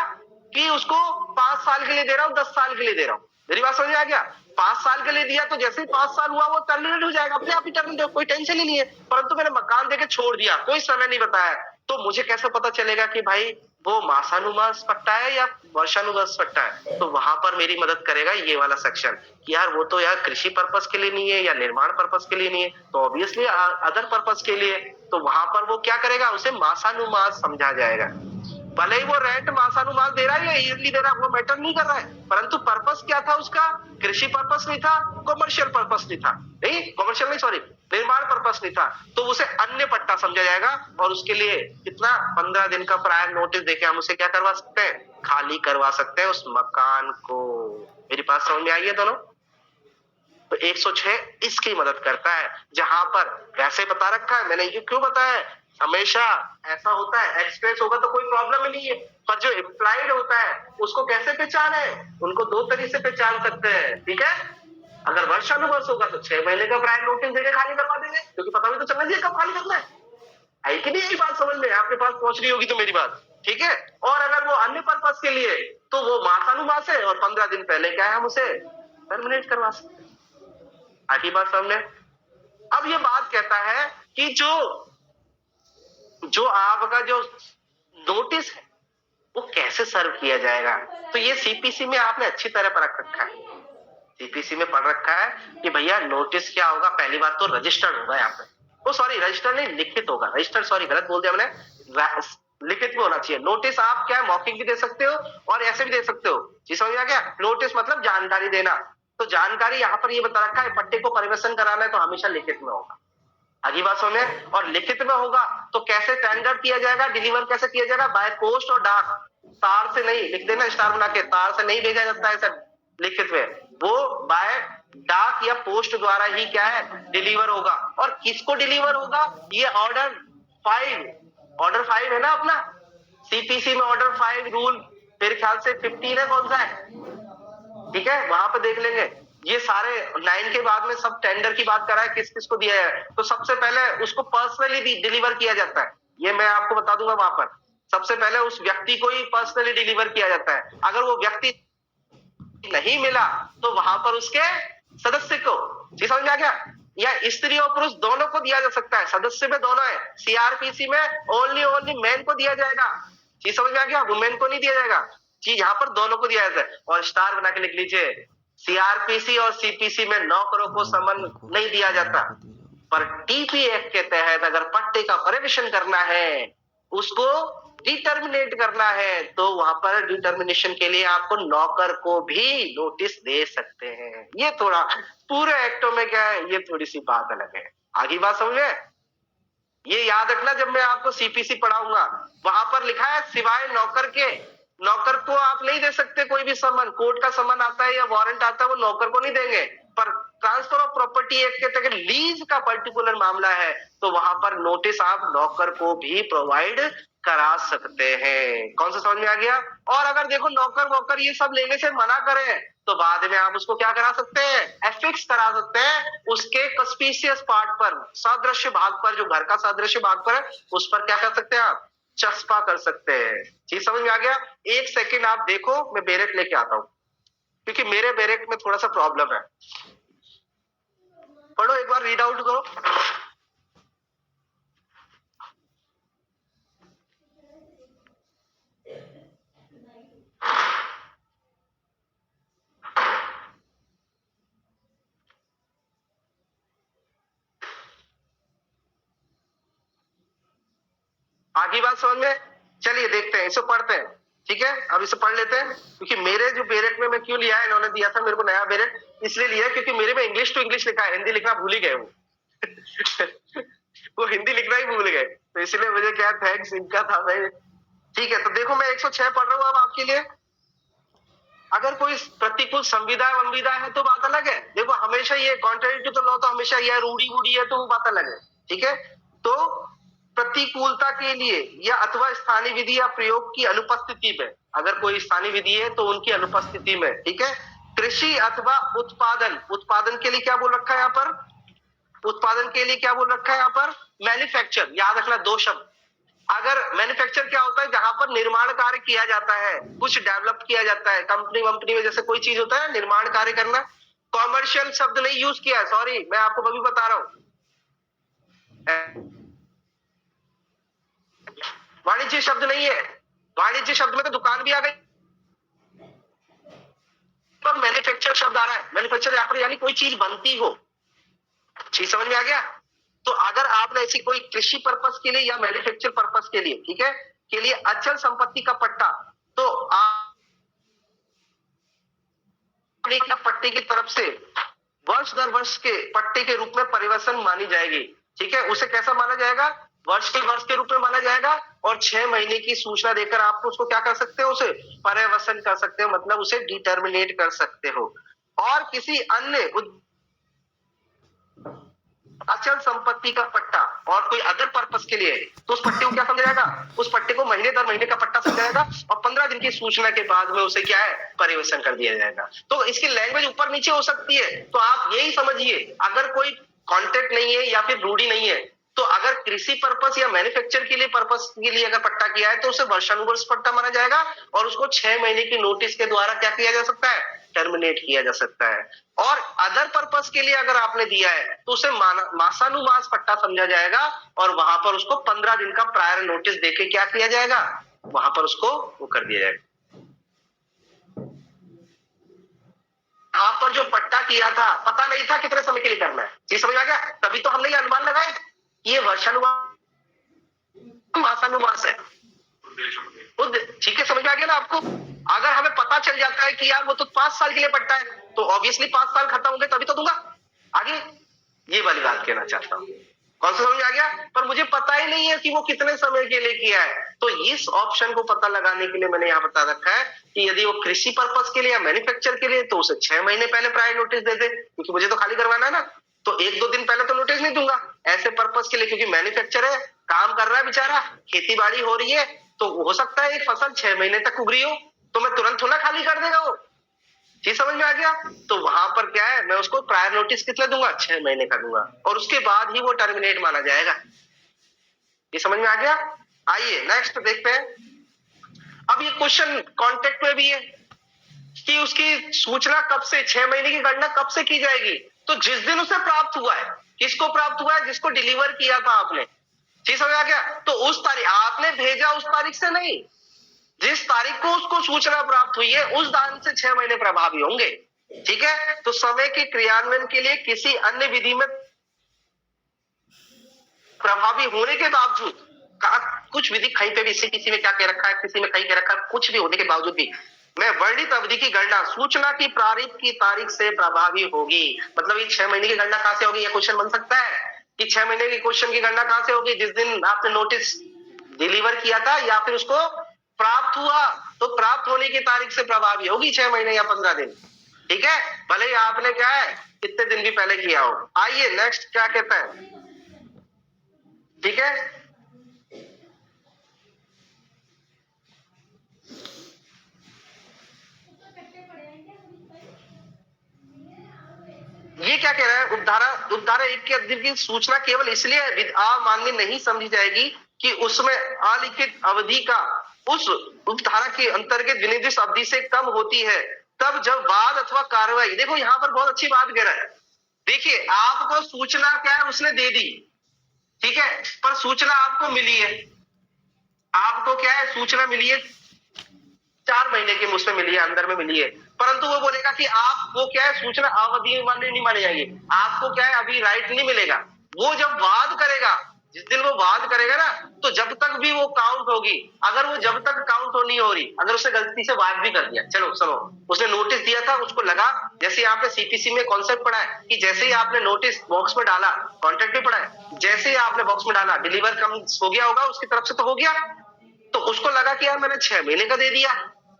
कि उसको 5 साल के लिए दे रहा हूं, 10 साल के लिए दे रहा हूं, मेरी बात समझ में आ गया? 5 साल के लिए दिया तो जैसे ही 5 साल हुआ वो टर्मिनेट हो जाएगा, अपने आप ही टर्मिनेट, कोई टेंशन ही नहीं है। परंतु मैंने मकान देके छोड़ दिया, कोई समय नहीं बताया, तो मुझे कैसे पता चलेगा कि भाई वो मासानुमास पट्टा है या वर्षानुवर्ष पट्टा है? तो वहां पर मेरी मदद करेगा ये वाला सेक्शन कि यार वो तो यार कृषि पर्पस के लिए नहीं है या निर्माण पर्पस के लिए नहीं है, तो ऑब्वियसली अदर पर्पस के लिए। तो वहां पर वो क्या करेगा, उसे मासानुमास समझा जाएगा। भले ही वो रेंट मासानुमास दे रहा है या ईयरली दे रहा है, वो मैटर नहीं कर रहा है, परंतु पर्पस क्या था उसका? कृषि पर्पस नहीं था, कॉमर्शियल पर्पस नहीं था, नहीं कॉमर्शियल नहीं, सॉरी, निर्माण पर्पस नहीं था, तो उसे अन्य पट्टा समझा जाएगा। और उसके लिए कितना 15 दिन का प्रायर नोटिस देके हम उसे क्या करवा सकते हैं, खाली करवा सकते हैं उस मकान को। मेरी बात समझ में आई है दोनों? तो 106 इसकी मदद करता है, जहां पर वैसे बता रखा है, मैंने ये क्यों बताया है, हमेशा ऐसा होता है, एक्सप्रेस होगा तो कोई प्रॉब्लम ही नहीं है, पर जो इम्प्लाइड होता है उसको कैसे पहचान है, उनको दो तरीके से पहचान सकते हैं, ठीक है? अगर वर्षानुवर्ष होगा तो 6 महीने का प्रायर नोटिस देके खाली करवा देंगे, क्योंकि पता भी तो चलना चाहिए कब खाली करना है कि नहीं? यही बात समझ में आपके पास पहुंच रही होगी तो मेरी बात, ठीक है? और अगर वो अन्य पर्पस के लिए, तो वो मासानुमास है और 15 दिन पहले क्या है, हम उसे टर्मिनेट करवा सकते हैं। आखिरी बात सामने। अब ये बात कहता है कि जो आपका जो नोटिस है वो कैसे सर्व किया जाएगा, तो ये सीपीसी में आपने अच्छी तरह परख रखा है, सीपीसी में पढ़ रखा है कि भैया नोटिस क्या होगा। पहली बात तो रजिस्टर्ड होगा यहाँ पे, वो सॉरी रजिस्टर्ड नहीं, लिखित होगा, रजिस्टर्ड सॉरी गलत बोल दिया मैंने, लिखित में होना चाहिए। नोटिस आप क्या मौखिक भी दे सकते हो और ऐसे भी दे सकते हो, जी समझ में आ गया? नोटिस मतलब जानकारी देना, तो जानकारी यहाँ पर ये बता रखा है, पट्टे को परिवेशन कराना है तो हमेशा लिखित में होगा। अगली बात सुनिए, और लिखित में होगा तो कैसे टेंडर किया जाएगा, डिलीवर कैसे किया जाएगा, बाय पोस्ट और डाक, तार से नहीं, लिख देना स्टार बना के, तार से नहीं भेजा जाता है सर लिखित में, वो बाय डाक या पोस्ट द्वारा ही क्या है, डिलीवर होगा। और किसको डिलीवर होगा, ये ऑर्डर 5 है ना अपना सीपीसी में, ऑर्डर 5 रूल मेरे ख्याल से 15 है, कौन सा है, ठीक है, वहां पे देख लेंगे। ये सारे 9 के बाद में सब टेंडर की बात कर रहा है, किस किस को दिया है, तो सबसे पहले उसको पर्सनली डिलीवर किया जाता है, ये मैं आपको बता दूंगा। वहां पर सबसे पहले उस व्यक्ति को ही पर्सनली डिलीवर किया जाता है। अगर वो व्यक्ति नहीं मिला तो वहां पर उसके सदस्य को, जी समझ में आ गया, या स्त्री और पुरुष दोनों को दिया जा सकता है, सदस्य में दोनों है। सीआरपीसी में ओनली मैन को दिया जाएगा, जी समझ में आ गया, वुमेन को नहीं दिया जाएगा, जी यहाँ पर दोनों को दिया जाता है। और स्टार बना के लिख लीजिए, सीआरपीसी और सीपीसी में नौकरों को समन नहीं दिया जाता, पर टीपी एक्ट के तहत अगर पट्टे का परिवेशन करना है, उसको डिटर्मिनेट करना है, तो वहां पर डिटर्मिनेशन के लिए आपको नौकर को भी नोटिस दे सकते हैं। ये थोड़ा पूरे एक्टों में क्या है, ये थोड़ी सी बात अलग है। आगे बात समझे, ये याद रखना जब मैं आपको सीपीसी पढ़ाऊंगा, वहां पर लिखा है सिवाय नौकर के, नौकर को आप नहीं दे सकते कोई भी समन, कोर्ट का समन आता है या वारंट आता है वो नौकर को नहीं देंगे, पर ट्रांसफर ऑफ प्रॉपर्टी एक्ट के तहत लीज का पर्टिकुलर मामला है तो वहां पर नोटिस आप नौकर को भी प्रोवाइड करा सकते हैं। कौन सा समझ में आ गया? और अगर देखो नौकर वोकर ये सब लेने से मना करें तो बाद में आप उसको क्या करा सकते हैं, एफिक्स करा सकते हैं उसके कस्पिशियस पार्ट पर, सादृश्य भाग पर, जो घर का सादृश्य भाग पर है उस पर क्या कर सकते हैं आप, चस्पा कर सकते हैं। चीज समझ में आ गया? एक सेकेंड आप देखो, मैं बैरेट लेके आता हूं क्योंकि मेरे बैरेट में थोड़ा सा प्रॉब्लम है। पढ़ो एक बार, रीड आउट करो। आगे बात समझ में? चलिए देखते हैं, इसे पढ़ते हैं, ठीक है? अब इसे पढ़ लेते हैं, क्योंकि मेरे जो बैरेट में मैं क्यों लिया है, इन्होंने दिया था मेरे को नया बैरेट, इसलिए लिया क्योंकि मेरे में इंग्लिश टू इंग्लिश लिखा है, हिंदी लिखना भूल ही गए वो वो हिंदी लिखना ही भूल गए, तो इसलिए मुझे क्या थैंक्स इनका था भाई। ठीक है, तो देखो मैं 106 पढ़ रहा हूं अब आपके लिए। अगर कोई प्रतिकूल संविदा वंविदा है तो बात अलग है, देखो हमेशा ये कॉन्ट्रेरी टू लॉ तो हमेशा यह रूढ़ी वूढ़ी है तो वो बात अलग है, ठीक है? तो प्रतिकूलता के लिए या अथवा स्थानीय विधि या प्रयोग की अनुपस्थिति में, अगर कोई स्थानीय विधि है तो उनकी अनुपस्थिति में, ठीक है, कृषि अथवा उत्पादन, उत्पादन के लिए क्या बोल रखा है यहाँ पर, उत्पादन के लिए क्या बोल रखा है यहाँ पर, मैन्युफैक्चर, याद रखना दो शब्द, अगर मैन्युफैक्चर क्या होता है, जहां पर निर्माण कार्य किया जाता है, कुछ डेवलप किया जाता है, कंपनी वंपनी में जैसे कोई चीज होता है निर्माण कार्य करना। कॉमर्शियल शब्द नहीं यूज किया, सॉरी, मैं आपको अभी बता रहा हूं। वाणिज्य शब्द नहीं है, वाणिज्य शब्द में तो दुकान भी आ गई, पर मैन्युफैक्चर शब्द आ रहा है। मैन्युफैक्चर यहाँ पर यानी कोई चीज बनती हो। चीज समझ में आ गया? तो अगर आपने ऐसी कोई कृषि पर्पस के लिए या मैन्युफैक्चर पर्पस के लिए, ठीक है, के लिए अचल संपत्ति का पट्टा, तो आप पट्टे की तरफ से वर्ष दर वर्ष के पट्टे के रूप में परिवर्तन मानी जाएगी। ठीक है, उसे कैसा माना जाएगा? वर्ष के रूप में माना जाएगा, और 6 महीने की सूचना देकर आप उसको क्या कर सकते हो? उसे पर्यवसन कर सकते हो, मतलब उसे डिटर्मिनेट कर सकते हो। और किसी अन्य अचल संपत्ति का पट्टा और कोई अदर पर्पस के लिए, तो उस पट्टे को क्या समझा जाएगा? उस पट्टे को महीने दर महीने का पट्टा समझा जाएगा, और 15 दिन की सूचना के बाद में उसे क्या है? परिवेशन कर दिया जाएगा। तो इसकी लैंग्वेज ऊपर नीचे हो सकती है, तो आप यही समझिए, अगर कोई कॉन्टेक्ट नहीं है या फिर रूढ़ी नहीं है, तो अगर कृषि पर्पस या मैन्युफैक्चर के लिए पर्पस के लिए अगर पट्टा किया है, तो उसे वर्षानुवर्ष पट्टा माना जाएगा, और उसको 6 महीने की नोटिस के द्वारा क्या किया जा सकता है? टर्मिनेट किया जा सकता है। और अदर पर्पस के लिए अगर आपने दिया है, तो उसे मासानुमास पट्टा समझा जाएगा, और वहां पर उसको 15 दिन का प्रायर नोटिस देके क्या किया जाएगा? वहां पर उसको वो कर दिया जाएगा। यहाँ पर जो पट्टा किया था, पता नहीं था कितने समय के लिए करना है, ये समझ आ गया? तभी तो हमने ये अनुमान लगाए कि ये वर्षानुमान मासानुमास है। ठीक है, समझ में आ गया ना आपको? अगर हमें पता चल जाता है कि यार वो तो 5 साल के लिए पट्टा है, तो ऑब्वियसली 5 साल खत्म होंगे तभी तो दूंगा आगे। ये वाली बात कहना चाहता हूं। कौन सा समझ में आ गया? पर मुझे पता ही नहीं है कि वो कितने समय के लिए किया है, तो इस ऑप्शन को पता लगाने के लिए मैंने यहाँ बता रखा है कि यदि वो कृषि पर्पस के लिए या मैन्युफैक्चर के लिए, तो उसे 6 महीने पहले प्रायर नोटिस दे दे, क्योंकि मुझे तो खाली करवाना है ना, तो 1-2 दिन पहले तो नोटिस नहीं दूंगा ऐसे पर्पस के लिए, क्योंकि मैन्युफैक्चर है, काम कर रहा है बेचारा, खेती बाड़ी हो रही है, तो हो सकता है एक फसल 6 महीने तक उग रही हो, तो मैं तुरंत थोड़ा खाली कर देगा वो। चीज समझ में आ गया? तो वहां पर क्या है, मैं उसको प्रायर नोटिस कितना दूंगा? 6 महीने का दूंगा, और उसके बाद ही वो टर्मिनेट माना जाएगा। ये समझ में आ गया? आइए नेक्स्ट देखते हैं। अब ये क्वेश्चन कॉन्टेक्ट में भी है कि उसकी सूचना कब से, 6 महीने की गणना कब से की जाएगी? तो जिस दिन उसे प्राप्त हुआ है। किसको प्राप्त हुआ है? जिसको डिलीवर किया था आपने। ठीक समझ आ गया? तो उस तारीख आपने भेजा, उस तारीख से नहीं, जिस तारीख को उसको सूचना प्राप्त हुई है उस दिन से 6 महीने प्रभावी होंगे। ठीक है, तो समय के क्रियान्वयन के लिए किसी अन्य विधि में प्रभावी होने के बावजूद, कुछ विधि कहीं पे भी, इसे किसी में क्या कह रखा है, किसी में कहीं कह रखा है, कुछ भी होने के बावजूद भी मैं वर्णित अवधि की गणना सूचना की प्रारूप की तारीख से प्रभावी होगी। मतलब ये 6 महीने की गणना कहां से होगी? ये क्वेश्चन बन सकता है कि 6 महीने की क्वेश्चन की गणना कहां से होगी? जिस दिन आपने नोटिस डिलीवर किया था या फिर उसको प्राप्त हुआ, तो प्राप्त होने की तारीख से प्रभावी होगी 6 महीने या 15 दिन। ठीक है, भले ही आपने क्या है कितने दिन भी पहले किया हो। आइए नेक्स्ट क्या कहते हैं। ठीक है, ये क्या कह रहा है? उपधारा 1 के अधीन की सूचना केवल इसलिए अमान्य नहीं समझी जाएगी कि उसमें अलिखित अवधि का उस उपधारा के अंतर्गत विनिर्दिष्ट अवधि से कम होती है, तब जब वाद अथवा कार्रवाई। देखो यहां पर बहुत अच्छी बात कह रहा है। देखिए, आपको सूचना क्या है, उसने दे दी, ठीक है, पर सूचना आपको मिली है, आपको क्या है, सूचना मिली है 4 महीने की मुझसे मिली है, अंदर में मिली है, परंतु वो बोलेगा कि आप वो क्या है, सूचना अवधि माने नहीं मानी जाएगी, आपको क्या है अभी राइट नहीं मिलेगा। वो जब वाद करेगा, जिस दिन वो वाद करेगा ना, तो जब तक भी वो काउंट होगी। अगर वो जब तक काउंट हो नहीं हो रही, अगर उसने गलती से वाद भी कर दिया, चलो सुनो, उसने नोटिस दिया था, उसको लगा, जैसे आपने सीपीसी में कॉन्सेप्ट पढ़ा है कि जैसे ही आपने नोटिस बॉक्स में डाला, कॉन्ट्रैक्ट भी पढ़ा है, जैसे ही आपने बॉक्स में डाला डिलीवर कम हो गया होगा उसकी तरफ से, तो हो गया, तो उसको लगा कि यार मैंने 6 महीने का दे दिया,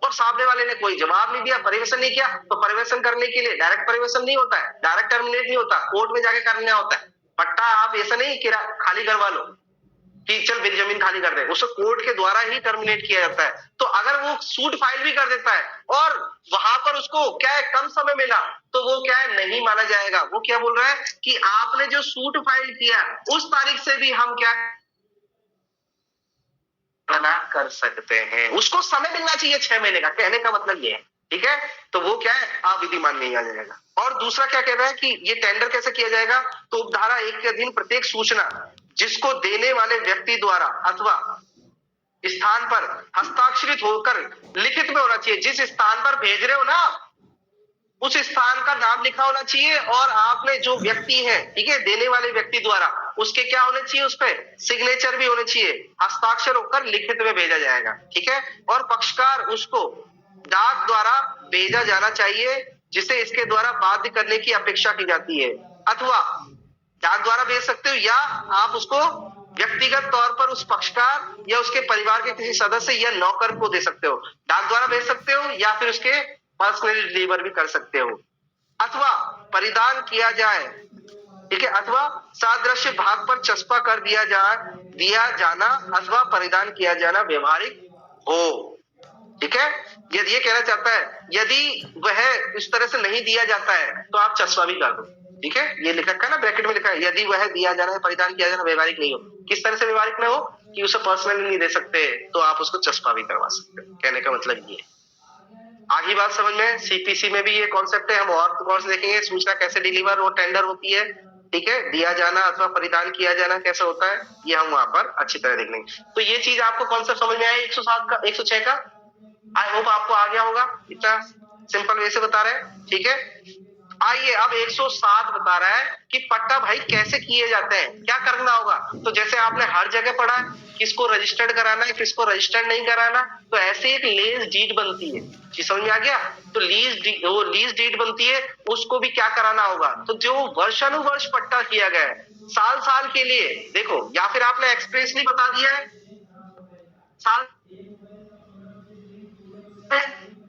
और सामने वाले ने कोई जवाब नहीं दिया, परिवेशन नहीं किया। तो परिवेशन करने के लिए डायरेक्ट परिवेशन नहीं होता है, डायरेक्ट टर्मिनेट नहीं होता, कोर्ट में जाके करना होता है। पट्टा आप ऐसा नहीं कि खाली करवा लो कि चल मेरी जमीन खाली कर दे, उसको कोर्ट के द्वारा ही टर्मिनेट किया जाता है। तो अगर वो सूट फाइल भी कर देता है और वहां पर उसको क्या है कम समय मिला, तो वो क्या है नहीं माना जाएगा। वो क्या बोल रहा है कि आपने जो सूट फाइल किया उस तारीख से भी हम क्या कर सकते हैं। उसको समय मिलना चाहिए 6 महीने का, कहने का मतलब ये है, ठीक है। तो वो क्या है, अविधिमान नहीं आ जाएगा। और दूसरा क्या कह रहा है कि ये टेंडर कैसे किया जाएगा, तो उपधारा 1 के अधीन प्रत्येक सूचना जिसको देने वाले व्यक्ति द्वारा अथवा स्थान पर हस्ताक्षरित होकर लिखित में होना चाहिए। जिस स्थान पर भेज रहे हो ना, उस स्थान का नाम लिखा होना चाहिए, और आपने जो व्यक्ति है, ठीक है, देने वाले व्यक्ति द्वारा, उसके क्या होने चाहिए, उस पे सिग्नेचर भी होने चाहिए, हस्ताक्षर होकर लिखित में भेजा जाएगा, ठीक है। और पक्षकार उसको डाक द्वारा भेजा जाना चाहिए, जिसे इसके द्वारा बाध्य करने की अपेक्षा की जाती है। अथवा डाक द्वारा भेज सकते हो, या आप उसको व्यक्तिगत तौर पर उस पक्षकार या उसके परिवार के किसी सदस्य या नौकर को दे सकते हो। डाक द्वारा भेज सकते हो, या फिर उसके पर्सनली डिलीवर भी कर सकते हो। अथवा परिधान किया जाए, ठीक है, अथवा सादृश्य भाग पर चस्पा कर दिया जाना अथवा परिधान किया जाना व्यवहारिक हो, ठीक है। यदि ये कहना चाहता है, यदि वह इस तरह से नहीं दिया जाता है तो आप चस्पा भी कर दो, ठीक है। ये लिखा है ना, ब्रैकेट में लिखा है, यदि वह दिया जाना है, परिधान किया जाना व्यवहारिक नहीं हो। किस तरह से व्यवहारिक ना हो, कि उसे पर्सनली नहीं दे सकते, तो आप उसको चस्पा भी करवा सकते हो, कहने का मतलब ये है। आगे बात समझ में, सीपीसी में भी ये कॉन्सेप्ट है, हम और कौन से देखेंगे, सूचना कैसे डिलीवर और टेंडर होती है, ठीक है, दिया जाना अथवा परिधान किया जाना कैसे होता है, ये हम वहां पर अच्छी तरह देख लेंगे। तो ये चीज आपको कॉन्सेप्ट समझ में आया 107 का, 106 का, आई होप आपको आ गया होगा, इतना सिंपल वे से बता रहे हैं, ठीक है। आइए अब 107 बता रहा है कि पट्टा भाई कैसे किए जाते हैं, क्या करना होगा। तो जैसे आपने हर जगह पढ़ा है, किसको रजिस्टर्ड कराना है, किसको रजिस्टर्ड नहीं कराना, तो ऐसे एक लीज डीड बनती है, समझ में आ गया। तो लीज डीड बनती है, उसको भी क्या कराना होगा, तो जो वर्षानुवर्ष पट्टा किया गया है, साल साल के लिए, देखो, या फिर आपने एक्सप्रेसली बता दिया है साल,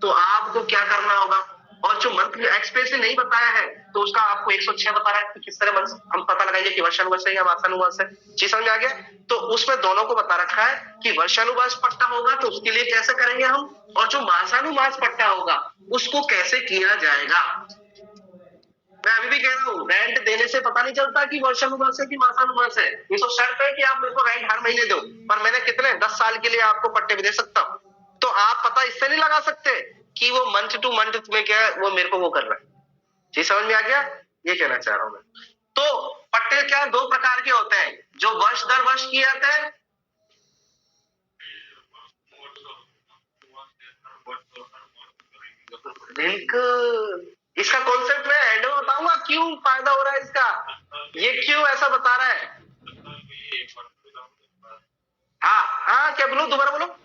तो आपको क्या करना होगा। और जो मंथली एक्सप्रेस नहीं बताया है, तो उसका आपको 106 बता रहा है कि किस तरह हम पता लगाएंगे कि वर्षानुवर्ष है या मासानुवर्ष है, चीज समझ आ गया। तो उसमें दोनों को बता रखा है कि वर्षानुवर्ष पट्टा होगा तो उसके लिए कैसे करेंगे हम, और जो मासानुमास पट्टा होगा उसको कैसे किया जाएगा। मैं अभी भी कह रहा हूँ, रेंट देने से पता नहीं चलता कि वर्षानुवर्ष है कि मासानुवर्ष है। ये तो शर्त है कि आप मेरे को रेंट हर महीने दो, पर मैंने कितने 10 साल के लिए आपको पट्टे भी दे सकता हूँ। तो आप पता इससे नहीं लगा सकते कि वो मंथ टू मंथ में क्या है, वो मेरे को वो कर रहा है, जी समझ में आ गया, ये कहना चाह रहा हूं मैं। तो पट्टे क्या 2 प्रकार के होते हैं, जो वर्ष दर वर्ष किए जाते हैं, बिल्कुल। इसका कॉन्सेप्ट मैं एंड में बताऊंगा क्यों फायदा हो रहा है इसका, ये क्यों ऐसा बता रहा है। हाँ हाँ, क्या बोलो, दोबारा बोलो।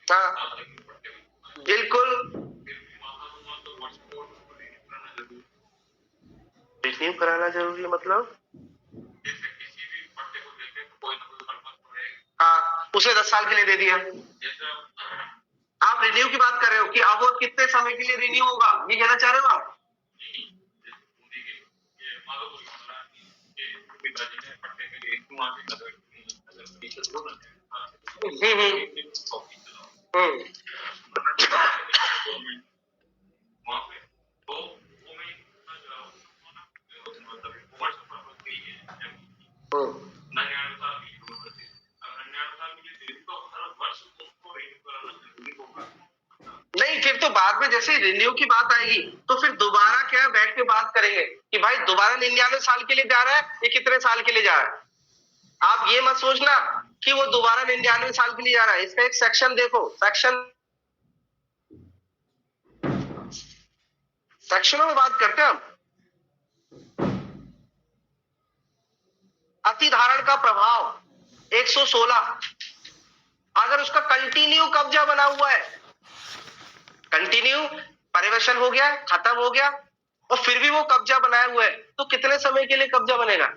हाँ बिल्कुल, रिन्यू कराना जरूरी, मतलब हाँ, उसे 10 साल के लिए दे दिया। आप रिन्यू की बात कर रहे हो कि अब वो कितने समय के लिए रिन्यू होगा, ये कहना चाह रहे हो आप। नहीं, फिर तो बाद में जैसे रिन्यू की बात आएगी तो फिर दोबारा क्या बैठ के बात करेंगे कि भाई दोबारा 99 साल के लिए जा रहा है, ये कितने साल के लिए जा रहा है। आप ये मत सोचना कि वो दोबारा 99 साल के लिए जा रहा है। इसका एक सेक्शन देखो, सेक्शनों में बात करते हैं हम। अतिधारण का प्रभाव 116, अगर उसका कंटिन्यू कब्जा बना हुआ है, कंटिन्यू परिवर्तन हो गया, खत्म हो गया, और फिर भी वो कब्जा बनाया हुआ है, तो कितने समय के लिए कब्जा बनेगा।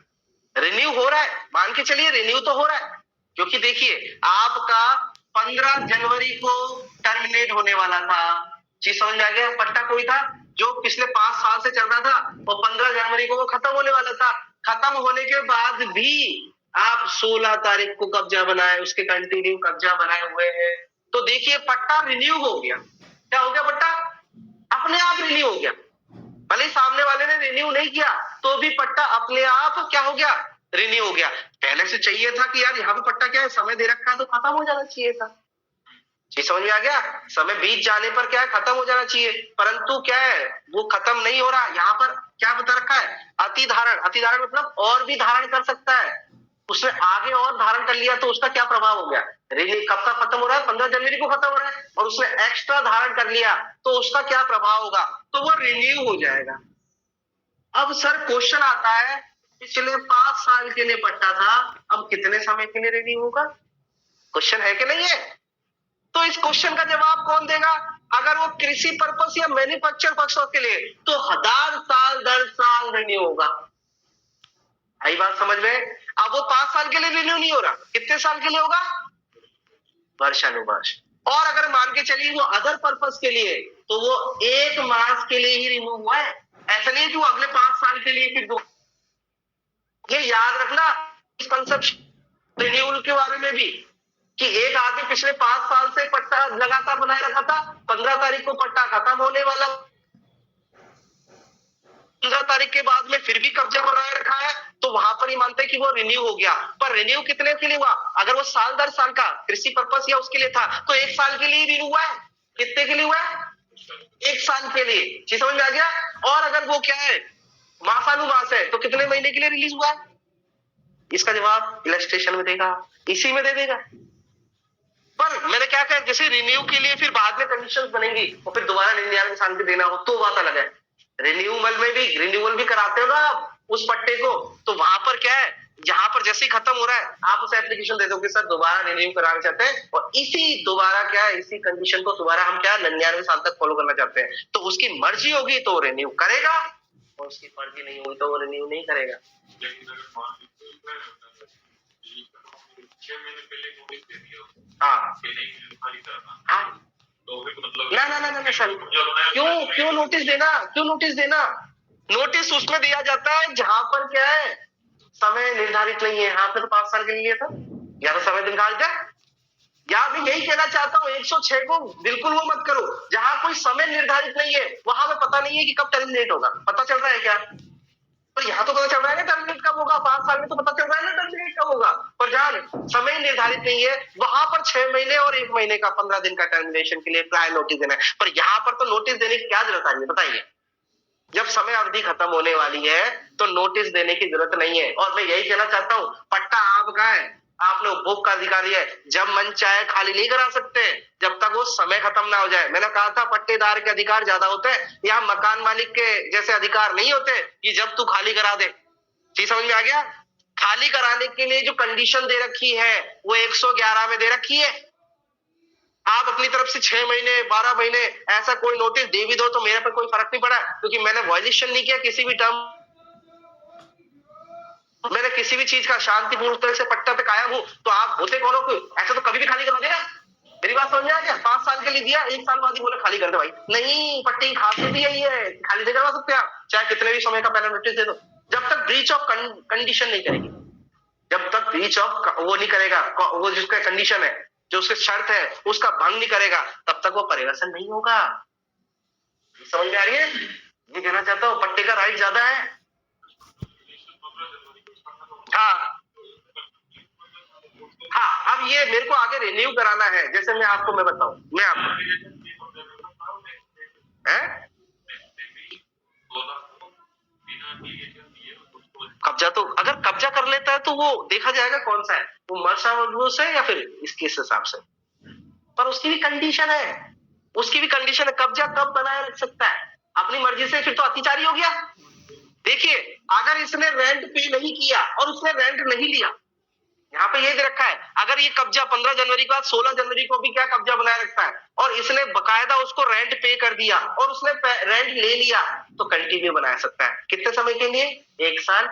रिन्यू हो रहा है, मान के चलिए रिन्यू तो हो रहा है, क्योंकि देखिए आपका 15 जनवरी को टर्मिनेट होने वाला था, चीज समझ में आ गया। पट्टा कोई था जो पिछले 5 साल से चल रहा था, और 15 जनवरी को वो खत्म होने वाला था। खत्म होने के बाद भी आप 16 तारीख को कब्जा बनाए, उसके कंटिन्यू कब्जा बनाए हुए हैं, तो देखिए पट्टा रिन्यू हो गया। क्या हो गया, पट्टा अपने आप रिन्यू हो गया। भले सामने वाले ने रिन्यू नहीं किया तो भी पट्टा अपने आप क्या हो गया, रिन्यू हो गया। पहले से चाहिए था कि यार यहाँ पे पट्टा क्या है, समय दे रखा है तो खत्म हो जाना चाहिए था। जी समझ में आ गया? समय बीत जाने पर क्या है, खत्म हो जाना चाहिए, परंतु क्या है, वो खत्म नहीं हो रहा। यहाँ पर क्या बता रखा है, अति धारण। अति धारण मतलब और भी धारण कर सकता है। उसने आगे और धारण कर लिया तो उसका क्या प्रभाव हो गया, रिन्यू कब का खत्म हो रहा है, 15 जनवरी को खत्म हो रहा है, और उसने एक्स्ट्रा धारण कर लिया तो उसका क्या प्रभाव होगा, तो वो रिन्यू हो जाएगा। अब सर क्वेश्चन आता है, पिछले 5 साल के लिए पट्टा था, अब कितने समय के लिए रिन्यू होगा? क्वेश्चन है कि नहीं है? तो इस क्वेश्चन का जवाब कौन देगा? अगर वो कृषि पर्पस या मैन्युफैक्चर पर्पस के लिए, तो 1000 साल दर साल रिन्यू होगा। आई बात समझ में? अब वो 5 साल के लिए रिन्यू नहीं हो रहा, कितने साल के लिए होगा? वर्षानुवर्ष। और अगर मान के चलिए वो अदर पर्पस के लिए, तो वो 1 मास के लिए ही रिन्यू हुआ है। ऐसा नहीं है कि वो अगले 5 साल के लिए फिर दो। ये याद रखना इस कंसेप्ट रिन्यूअल के बारे में भी, कि एक आदमी पिछले 5 साल से पट्टा लगातार बनाए रखा था, 15 तारीख को पट्टा खत्म होने वाला, 15 तारीख के बाद में फिर भी कब्जा बनाए रखा है, तो वहां पर ही मानते हैं कि वो रिन्यू हो गया। पर रिन्यू कितने के लिए हुआ? अगर वो साल दर साल का कृषि पर्पस या उसके लिए था, तो 1 साल के लिए रिन्यू हुआ है। कितने के लिए हुआ है? 1 साल के लिए। चीज समझ में आ गया? और अगर वो क्या है, मासानुमास है, तो कितने महीने के लिए रिलीज हुआ है? इसका जवाब इलस्ट्रेशन में देगा, इसी में दे देगा। पर मैंने क्या कहा, जैसे रिन्यू के लिए फिर बाद में कंडीशंस बनेंगी और फिर दोबारा 99 साल पे देना हो तो बात अलग है। रिन्यूअल में भी, रिन्यूअल भी कराते हो ना आप उस पट्टे को, तो वहां पर क्या है, जहां पर जैसे ही खत्म हो रहा है आप उसे एप्लीकेशन दे दोगे, सर दोबारा रिन्यू कराना चाहते हैं, और इसी दोबारा क्या है, इसी कंडीशन को दोबारा हम क्या 99 साल तक फॉलो करना चाहते हैं, तो उसकी मर्जी होगी तो रिन्यू करेगा, और उसकी मर्जी नहीं होगी तो वो रिन्यू नहीं करेगा। हाँ हाँ, ना ना ना ना सर, क्यों क्यों नोटिस देना, क्यों नोटिस देना? नोटिस उसमें दिया जाता है जहां पर क्या है, समय निर्धारित नहीं है। यहाँ पे तो 5 साल के लिए था, या तो समय निर्धारित है, या मैं यही कहना चाहता हूँ 106 को बिल्कुल वो मत करो, जहां कोई समय निर्धारित नहीं है वहां में पता नहीं है कि कब टर्मिनेट होगा। पता चल रहा है क्या? तो यहाँ तो पता चल रहा है ना टर्मिनेट कब होगा, 5 साल में तो पता चल रहा है ना टर्मिनेट कब होगा, पर जहां समय निर्धारित नहीं है वहां पर 6 महीने और 1 महीने का 15 दिन का टर्मिनेशन के लिए प्रायर नोटिस देना है। पर यहाँ पर तो नोटिस देने की क्या जरूरत है, बताइए? जब समय अवधि खत्म होने वाली है तो नोटिस देने की जरूरत नहीं है। और मैं यही कहना चाहता हूँ, पट्टा आपका है, आपने उपभोग का अधिकारी है, जब मन चाहे खाली नहीं करा सकते जब तक वो समय खत्म ना हो जाए। मैंने कहा था पट्टेदार के अधिकार ज्यादा होते हैं, यहाँ मकान मालिक के जैसे अधिकार नहीं होते कि जब तू खाली करा दे। चीज समझ में आ गया? खाली कराने के लिए जो कंडीशन दे रखी है वो 111 में दे रखी है। आप अपनी तरफ से 6 महीने 12 महीने ऐसा कोई नोटिस दे भी दो तो मेरे पर कोई फर्क नहीं पड़ा, क्योंकि मैंने वायलेशन नहीं किया किसी भी टर्म, मैंने किसी भी चीज का शांतिपूर्ण तरह से पट्टा पे कायम हूं। तो आप होते कौन हो, ऐसा तो कभी भी खाली करा देगा। मेरी बात समझ में आ गया? 5 साल के लिए दिया, 1 साल बाद ही बोले खाली कर दे भाई, नहीं, पट्टे की खासियत ही यही है, खाली नहीं करवा सकते आप, चाहे कितने भी समय का पहले नोटिस दे दो, जब तक ब्रीच ऑफ कंडीशन नहीं करेगी, जब तक ब्रीच ऑफ वो नहीं करेगा, वो जिसका कंडीशन है, जो उसकी शर्त है उसका भंग नहीं करेगा, तब तक वो परिवर्तन नहीं होगा। समझ में आ रही है? ये कहना चाहता हूँ पट्टे का राइट ज्यादा है। हाँ हाँ, अब ये मेरे को आगे रिन्यू कराना है, जैसे मैं आपको मैं बताऊं, मैं आपको कब्जा, तो अगर कब्जा कर लेता है तो वो देखा जाएगा कौन सा है, वो मर्शावस है या फिर इसके हिसाब से, पर उसकी भी कंडीशन है, उसकी भी कंडीशन है, कब्जा कब बनाए रख सकता है अपनी मर्जी से, फिर तो अत्याचारी हो गया। देखिए, अगर इसने रेंट पे नहीं किया और उसने रेंट नहीं लिया, यहाँ पे ये दे रखा है, अगर ये कब्जा 15 जनवरी के बाद 16 जनवरी को भी क्या कब्जा बनाए रखता है और इसने बकायदा उसको रेंट पे कर दिया और उसने रेंट ले लिया, तो कंटिन्यू बना सकता है। कितने समय के लिए? 1 साल।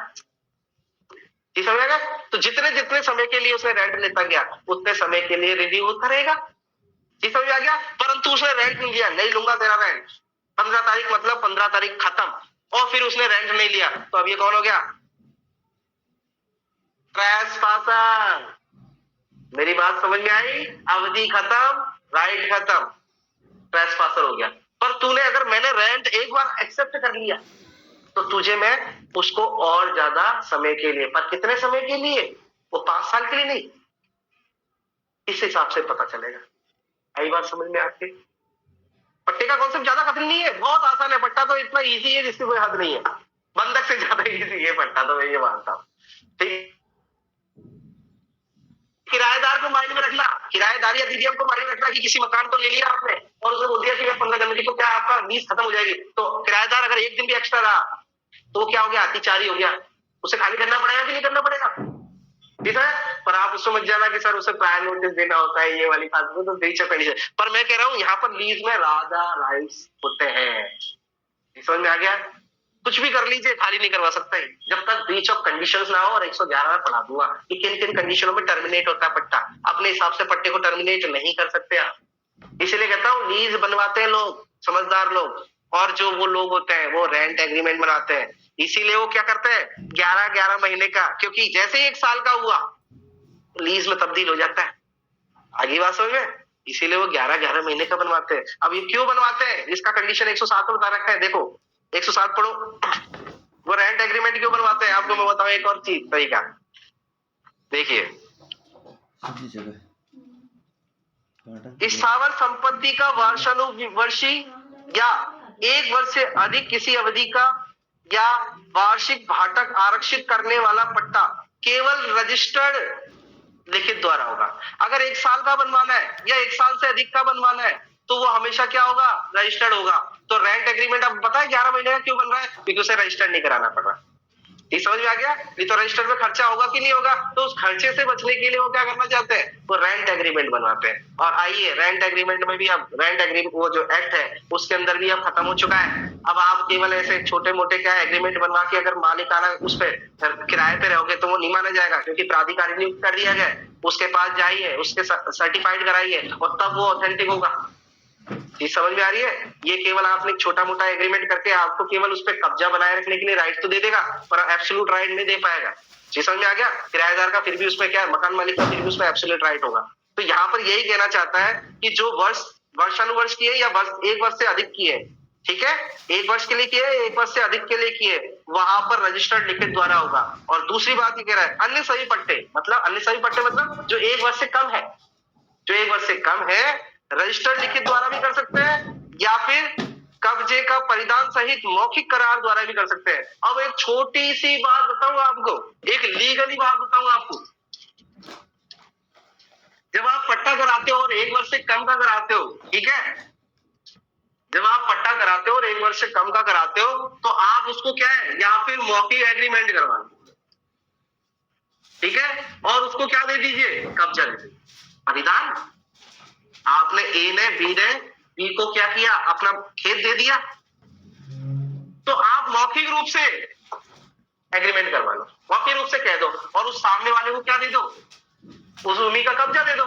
ठीक समझेगा? तो जितने जितने समय के लिए उसने रेंट लेता गया उतने समय के लिए रिन्यू होता रहेगा। ठीक समझ आ गया? परंतु उसने रेंट नहीं लिया, नहीं लूंगा तेरा रेंट, 15 तारीख मतलब 15 तारीख खत्म, और फिर उसने रेंट नहीं लिया, तो अब ये कौन हो गया? ट्रेसपासर। मेरी बात समझ में आई? अवधि खत्म, राइट खत्म, ट्रेसपासर हो गया। पर तूने, अगर मैंने रेंट एक बार एक्सेप्ट कर लिया, तो तुझे मैं उसको और ज्यादा समय के लिए, पर कितने समय के लिए, वो 5 साल के लिए नहीं, इस हिसाब से पता चलेगा। आई बात समझ में आती? पट्टे का कॉन्सेप्ट ज्यादा कठिन नहीं है, बहुत आसान है। पट्टा तो इतना इजी है जिसकी कोई हद नहीं है। बंधक से ज्यादा इजी है पट्टा, तो मैं ये मानता हूँ। ठीक, किराएदार को माइंड में रखना, किराएदारी अधिनियम को माइंड में रखना कि किसी मकान को ले लिया आपने और उसने बोल दिया कि मैं 15 जनवरी को क्या आपका लीज खत्म हो जाएगी, तो किराएदार अगर एक दिन भी एक्स्ट्रा रहा तो वो क्या हो गया, अतिचारी हो गया, उसे खाली करना पड़ेगा कि नहीं करना पड़ेगा? ठीक है, पर आप उसको मत जाना कि सर उसे प्रायर नोटिस देना होता है, ये वाली बात तो बेचक करनी चाहिए। पर मैं कह रहा हूं यहाँ पर लीज में राजा राइट्स होते हैं, समझ में आ गया? कुछ भी कर लीजिए, खाली नहीं करवा सकते जब तक ब्रीच ऑफ कंडीशंस ना हो। और 111 में पढ़ा दूंगा कि किन किन कंडीशनों में टर्मिनेट होता है पट्टा। अपने हिसाब से पट्टे को टर्मिनेट नहीं कर सकते आप। इसलिए कहता हूँ लीज बनवाते हैं लोग, समझदार लोग, और जो वो लोग होते हैं वो रेंट एग्रीमेंट बनाते हैं। इसीलिए वो क्या करते हैं 11-11 महीने का, क्योंकि जैसे ही 1 साल का हुआ लीज में तब्दील हो जाता है। आगे बात समझ में? इसीलिए वो 11-11 महीने का बनवाते हैं। अब ये क्यों बनवाते हैं? इसका कंडीशन 107 में बता रखा है, देखो 107 पढ़ो। वो रेंट एग्रीमेंट क्यों बनवाते हैं आपको मैं बताऊं एक और चीज, तरीका देखिए। स्थावर संपत्ति का वर्षानुवर्षी या 1 वर्ष से अधिक किसी अवधि का या वार्षिक भाटक आरक्षित करने वाला पट्टा केवल रजिस्टर्ड लिखित द्वारा होगा। अगर 1 साल का बनवाना है या 1 साल से अधिक का बनवाना है तो वो हमेशा क्या होगा, रजिस्टर्ड होगा। तो रेंट एग्रीमेंट अब पता है 11 महीने का क्यों बन रहा है, क्योंकि उसे रजिस्टर्ड नहीं कराना पड़ रहा। ये समझ में आ गया? नहीं तो रजिस्टर में खर्चा होगा कि नहीं होगा, तो उस खर्चे से बचने के लिए वो क्या करना चाहते हैं, वो रेंट एग्रीमेंट बनवाते हैं। और आइए रेंट एग्रीमेंट में भी अब रेंट एग्रीमेंट वो जो एक्ट है उसके अंदर भी अब खत्म हो चुका है। अब आप केवल ऐसे छोटे मोटे क्या एग्रीमेंट बनवा के अगर मालिकाना उस पे किराए पे रहोगे तो वो नहीं माना जाएगा, क्योंकि प्राधिकारी नियुक्त कर दिया गया, उसके पास जाइए, उसके सर्टिफाइड कराइए और तब वो ऑथेंटिक होगा। ये समझ में आ रही है? ये केवल आपने छोटा मोटा एग्रीमेंट करके आपको केवल उस पर कब्जा बनाए रखने के लिए राइट तो दे देगा, पर एब्सोल्यूट राइट नहीं दे पाएगा। ये समझ में आ गया? किराएदार का फिर भी उसमें क्या है, मकान मालिक का फिर भी उसमें एब्सोल्यूट राइट होगा। तो यहाँ पर यही कहना चाहता है कि जो वर्षानुवर्ष की है या 1 वर्ष से अधिक की है, ठीक है, 1 वर्ष के लिए किए, 1 वर्ष से अधिक के लिए किए, वहां पर रजिस्टर्ड लिखित द्वारा होगा। और दूसरी बात ये कह रहा है अन्य सभी पट्टे, मतलब अन्य सभी पट्टे मतलब जो 1 वर्ष से कम है, जो 1 वर्ष से कम है रजिस्टर्ड लिखित द्वारा भी कर सकते हैं या फिर कब्जे का परिधान सहित मौखिक करार द्वारा भी कर सकते हैं। अब एक छोटी सी बात बताऊं आपको, एक लीगली बात बताऊं आपको। जब आप पट्टा कराते हो और 1 वर्ष से कम का कराते हो, ठीक है, जब आप पट्टा कराते हो और 1 वर्ष से कम का कराते हो तो आप उसको क्या है या फिर मौखिक एग्रीमेंट करवा लो, ठीक है, और उसको क्या दे दीजिए, कब्जा दे दीजिए, परिधान। आपने ए ने बी को क्या किया, अपना खेत दे दिया, तो आप मौखिक रूप से एग्रीमेंट करवा लो, मौखिक रूप से कह दो और उस सामने वाले को क्या दे दो, उस भूमि का कब्जा दे दो।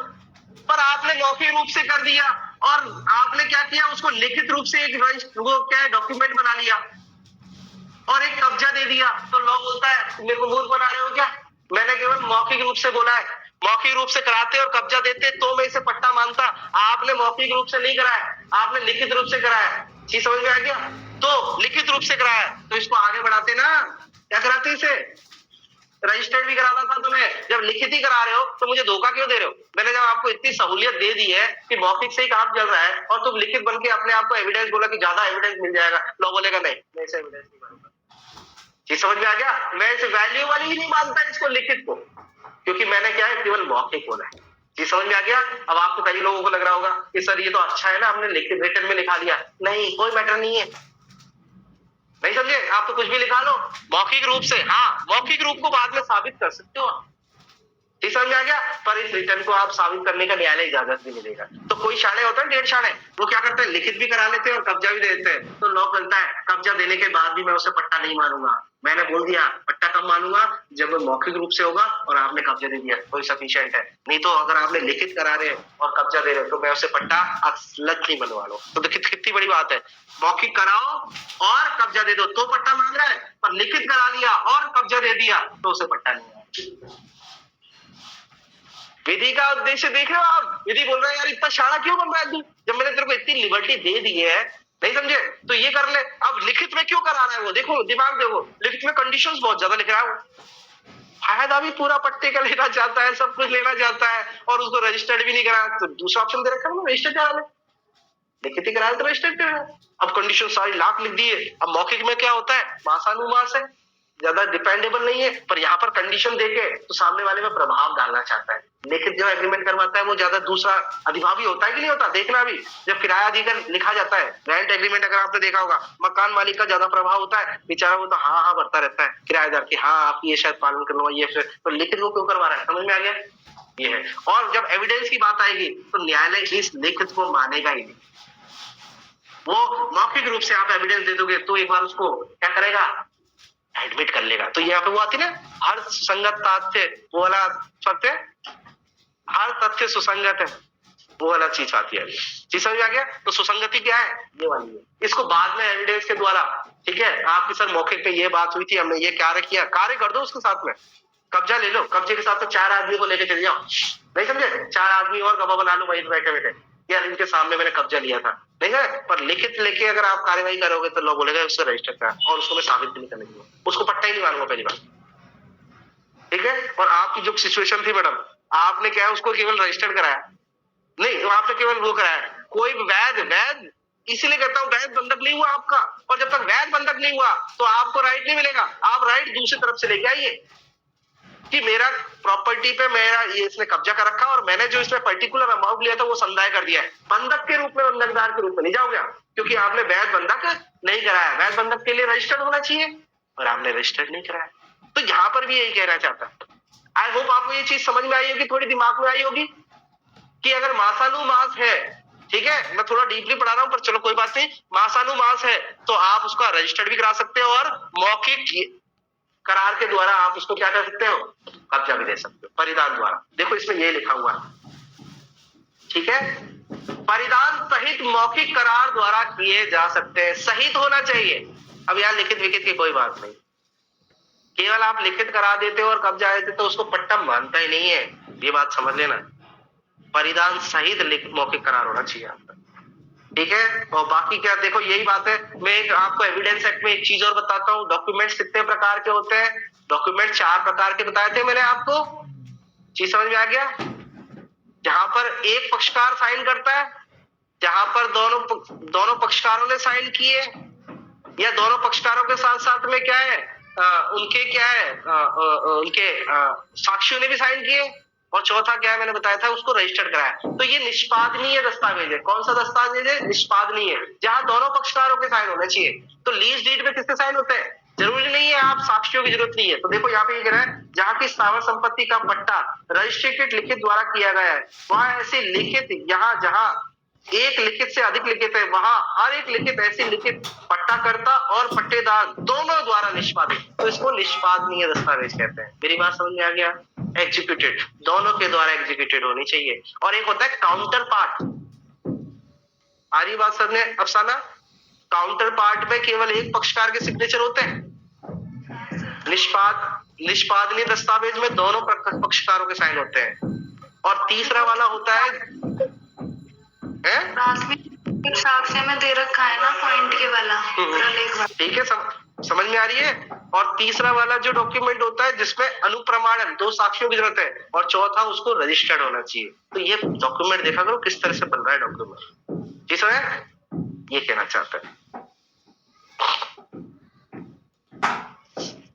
पर आपने मौखिक रूप से कर दिया और आपने क्या किया, उसको लिखित रूप से एक वो क्या है डॉक्यूमेंट बना लिया और एक कब्जा दे दिया, तो लॉ बोलता है मेरे को मूर्ख बना रहे हो क्या, मैंने केवल मौखिक रूप से बोला है। मौखिक रूप से कराते और कब्जा देते तो मैं इसे पट्टा मानता। आपने मौखिक रूप से नहीं कराया, आपने लिखित रूप से कराया। चीज समझ में आ गया? तो लिखित रूप से कराया तो इसको आगे बढ़ाते ना, क्या कराते इसे, रजिस्टर्ड भी कराना था तुम्हें। जब लिखित ही करा रहे हो तो मुझे धोखा क्यों दे रहे हो? मैंने जब आपको इतनी सहूलियत दे दी है कि मौखिक से ही काम चल रहा है और तुम लिखित बन के अपने आप को एविडेंस बोला कि ज्यादा एविडेंस मिल जाएगा, लोग बोलेगा नहीं मैं इसे एविडेंस नहीं मानूंगा। चीज समझ में आ गया? मैं इसे वैल्यू वाली ही नहीं मानता इसको, लिखित को, क्योंकि मैंने क्या है केवल मौखिक बोला है। जी समझ में आ गया? अब आपको कई लोगों को लग रहा होगा कि सर ये तो अच्छा है ना, हमने लिखित रिटन में लिखा लिया। नहीं, कोई मैटर नहीं है, नहीं समझे? आप तो कुछ भी लिखा लो मौखिक रूप से, हाँ मौखिक रूप को बाद में साबित कर सकते हो। ठीक समझ में आ गया? पर इस रिटर्न को आप साबित करने का न्यायालय इजाजत भी मिलेगा। तो कोई शाणे होता है 1.5 शाणे, वो क्या करते हैं लिखित भी करा लेते हैं और कब्जा भी दे देते हैं। तो लॉ चलता है कब्जा देने के बाद भी मैं उसे पट्टा नहीं मानूंगा। मैंने बोल दिया पट्टा कब मानूंगा, जब वो मौखिक रूप से होगा और आपने कब्जा दे दिया तो सफिशिएंट है। नहीं तो अगर आपने लिखित करा रहे और कब्जा दे रहे तो मैं उसे पट्टा असलत नहीं बनवा लो। तो कितनी बड़ी बात है, मौखिक कराओ और कब्जा दे दो तो पट्टा मांग रहा है, पर लिखित करा लिया और कब्जा दे दिया तो उसे पट्टा नहीं है। विधि का उद्देश्य देख रहे हो आप? विधि बोल रहा है यार इतना शाणा क्यों बन रहा है तू, जब मैंने तेरे को इतनी लिबर्टी दे दी है नहीं समझे? तो ये कर ले। अब लिखित में क्यों करा रहा है वो, देखो दिमाग देखो, लिखित में कंडीशंस बहुत ज्यादा लिख रहा है वो, फायदा भी पूरा पट्टे का लेना चाहता है, सब कुछ लेना चाहता है, और उसको रजिस्टर्ड भी नहीं करा, तो दूसरा ऑप्शन दे रखा है रजिस्टर करा ले, लिखित करा तो रजिस्टर करा। अब कंडीशन सारी लाख लिख दी है। अब मौखिक में क्या होता है, मासानुमास है, ज्यादा डिपेंडेबल नहीं है, पर यहाँ पर कंडीशन देके तो सामने वाले में प्रभाव डालना चाहता है। लिखित जो एग्रीमेंट करवाता है वो ज्यादा दूसरा अधिभावी होता है कि नहीं होता, देखना भी जब किराया अधिकार लिखा जाता है, रेंट एग्रीमेंट अगर आपने देखा होगा, मकान मालिक का ज्यादा प्रभाव होता है, बेचारा वो तो हाँ हाँ भरता रहता है किराएदार की, हाँ आप ये शायद पालन करना, ये फिर तो लिखित वो क्यों करवा रहा है, समझ में आ गया? ये है। और जब एविडेंस की बात आएगी तो न्यायालय इस लिखित को मानेगा ही नहीं। वो मौखिक रूप से आप एविडेंस दे दोगे तो एक बार उसको क्या करेगा, एडमिट कर लेगा। तो यहाँ पे वो आती ना, हर सुसंगत तथ्य वो वाला सत्य, हर तथ्य सुसंगत है वो वाला चीज आती है। चीज समझ आ गया? तो सुसंगति क्या है, ये वाली है। इसको बाद में एविडेंस के द्वारा, ठीक है, आपकी सर मौखिक पे ये बात हुई थी, हमने ये कार्य किया, कार्य कर दो उसके साथ में, कब्जा ले लो, कब्जे के साथ तो 4 आदमी को लेके चले जाओ, नहीं समझे, 4 आदमी और गवाह बना लो वहीं बैठे बैठे, यार इनके सामने मैंने कब्जा लिया था, नहीं है, पर लिखित लेके अगर आप कार्यवाही करोगे तो लोग बोलेगा उसको रजिस्टर करा, और उसको मैं साबित भी नहीं करने दूंगा, उसको पट्टा ही नहीं मानूंगा पहली बात, ठीक है। और आपकी जो सिचुएशन थी मैडम, आपने क्या है उसको केवल रजिस्टर्ड कराया, नहीं आपने केवल वो कराया, कोई वैध इसीलिए कहता हूँ वैध बंधक नहीं हुआ आपका, और जब तक वैध बंधक नहीं हुआ तो आपको राइट नहीं मिलेगा। आप राइट दूसरी तरफ से लेके आइए कि मेरा प्रॉपर्टी पे मेरा ये इसने कब्जा कर रखा और मैंने जो इसमें पर्टिकुलर अमाउंट लिया था वो संदाय कर दिया है, बंधक के रूप में, बंधकदार के रूप में नहीं जाओगे आप, क्योंकि आपने वैध बंधक नहीं कराया। वैध बंधक के लिए रजिस्टर्ड होना चाहिए और आपने रजिस्टर्ड नहीं कराया। तो यहाँ पर भी यही कहना चाहता है। आई होप आपको ये चीज समझ में आई होगी, थोड़ी दिमाग में आई होगी कि अगर मासानुमास है, ठीक है, मैं थोड़ा डीपली पढ़ा रहा हूं पर चलो कोई बात नहीं, मासानुमास है तो आप उसका रजिस्टर्ड भी करा सकते हो और मौखिक करार के द्वारा आप उसको क्या कर सकते हो, कब्जा भी दे सकते हो परिधान द्वारा। देखो इसमें ये लिखा हुआ है, ठीक है, परिधान सहित मौखिक करार द्वारा किए जा सकते हैं, सहित होना चाहिए। अब यहाँ लिखित विखित की कोई बात नहीं, केवल आप लिखित करा देते हो और कब्जा देते तो उसको पट्टा मानता ही नहीं है, ये बात समझ लेना। परिधान सहित मौखिक करार होना चाहिए आपका, ठीक है। और बाकी क्या, देखो यही बात है। मैं एक आपको एविडेंस एक्ट में एक चीज और बताता हूँ, डॉक्यूमेंट्स कितने प्रकार के होते हैं, डॉक्यूमेंट 4 प्रकार के बताए थे मैंने आपको, चीज समझ में आ गया? जहां पर एक पक्षकार साइन करता है, जहां पर दोनों पक्षकारों ने साइन किए, या दोनों पक्षकारों के साथ साथ में क्या है, उनके क्या है, उनके साक्षियों ने भी साइन किए, और चौथा क्या है मैंने बताया था, उसको रजिस्टर्ड कराया। तो ये निष्पादनीय दस्तावेज है। कौन सा दस्तावेज है? निष्पादनीय, जहां दोनों पक्षकारों के साइन होने चाहिए। तो लीज डीड में किसके साइन होते हैं? जरूरी नहीं है आप साक्षियों की जरूरत नहीं है। तो देखो यहाँ पे ये कह रहा है, जहां की स्थावर संपत्ति का पट्टा रजिस्ट्रेटेड लिखित द्वारा किया गया है, वहां ऐसी लिखित, यहाँ जहां एक लिखित से अधिक लिखित है, वहां हर एक लिखित ऐसी लिखित पट्टाकर्ता और पट्टेदार दोनों द्वारा निष्पादित, तो इसको निष्पादनीय दस्तावेज कहते हैं। मेरी बात समझ में आ गया? एग्जीक्यूटेड, दोनों के द्वारा एग्जीक्यूटेड होनी चाहिए। और एक होता है काउंटर पार्ट, आ रही बात समझ में अफसाना? काउंटर पार्ट में केवल एक पक्षकार के सिग्नेचर होते हैं। निष्पादनीय दस्तावेज में दोनों पक्षकारों के साइन होते हैं। और तीसरा वाला होता है साक्ष्य में दे रखा है ना पॉइंट के वाला, ठीक है, समझ में आ रही है? और तीसरा वाला जो डॉक्यूमेंट होता है जिसमें अनुप्रमाणन, 2 साक्षियों की जरूरत है, और चौथा उसको रजिस्टर्ड होना चाहिए। तो ये डॉक्यूमेंट देखा करो किस तरह से बन रहा है डॉक्यूमेंट, जी समझ, ये कहना चाहता है।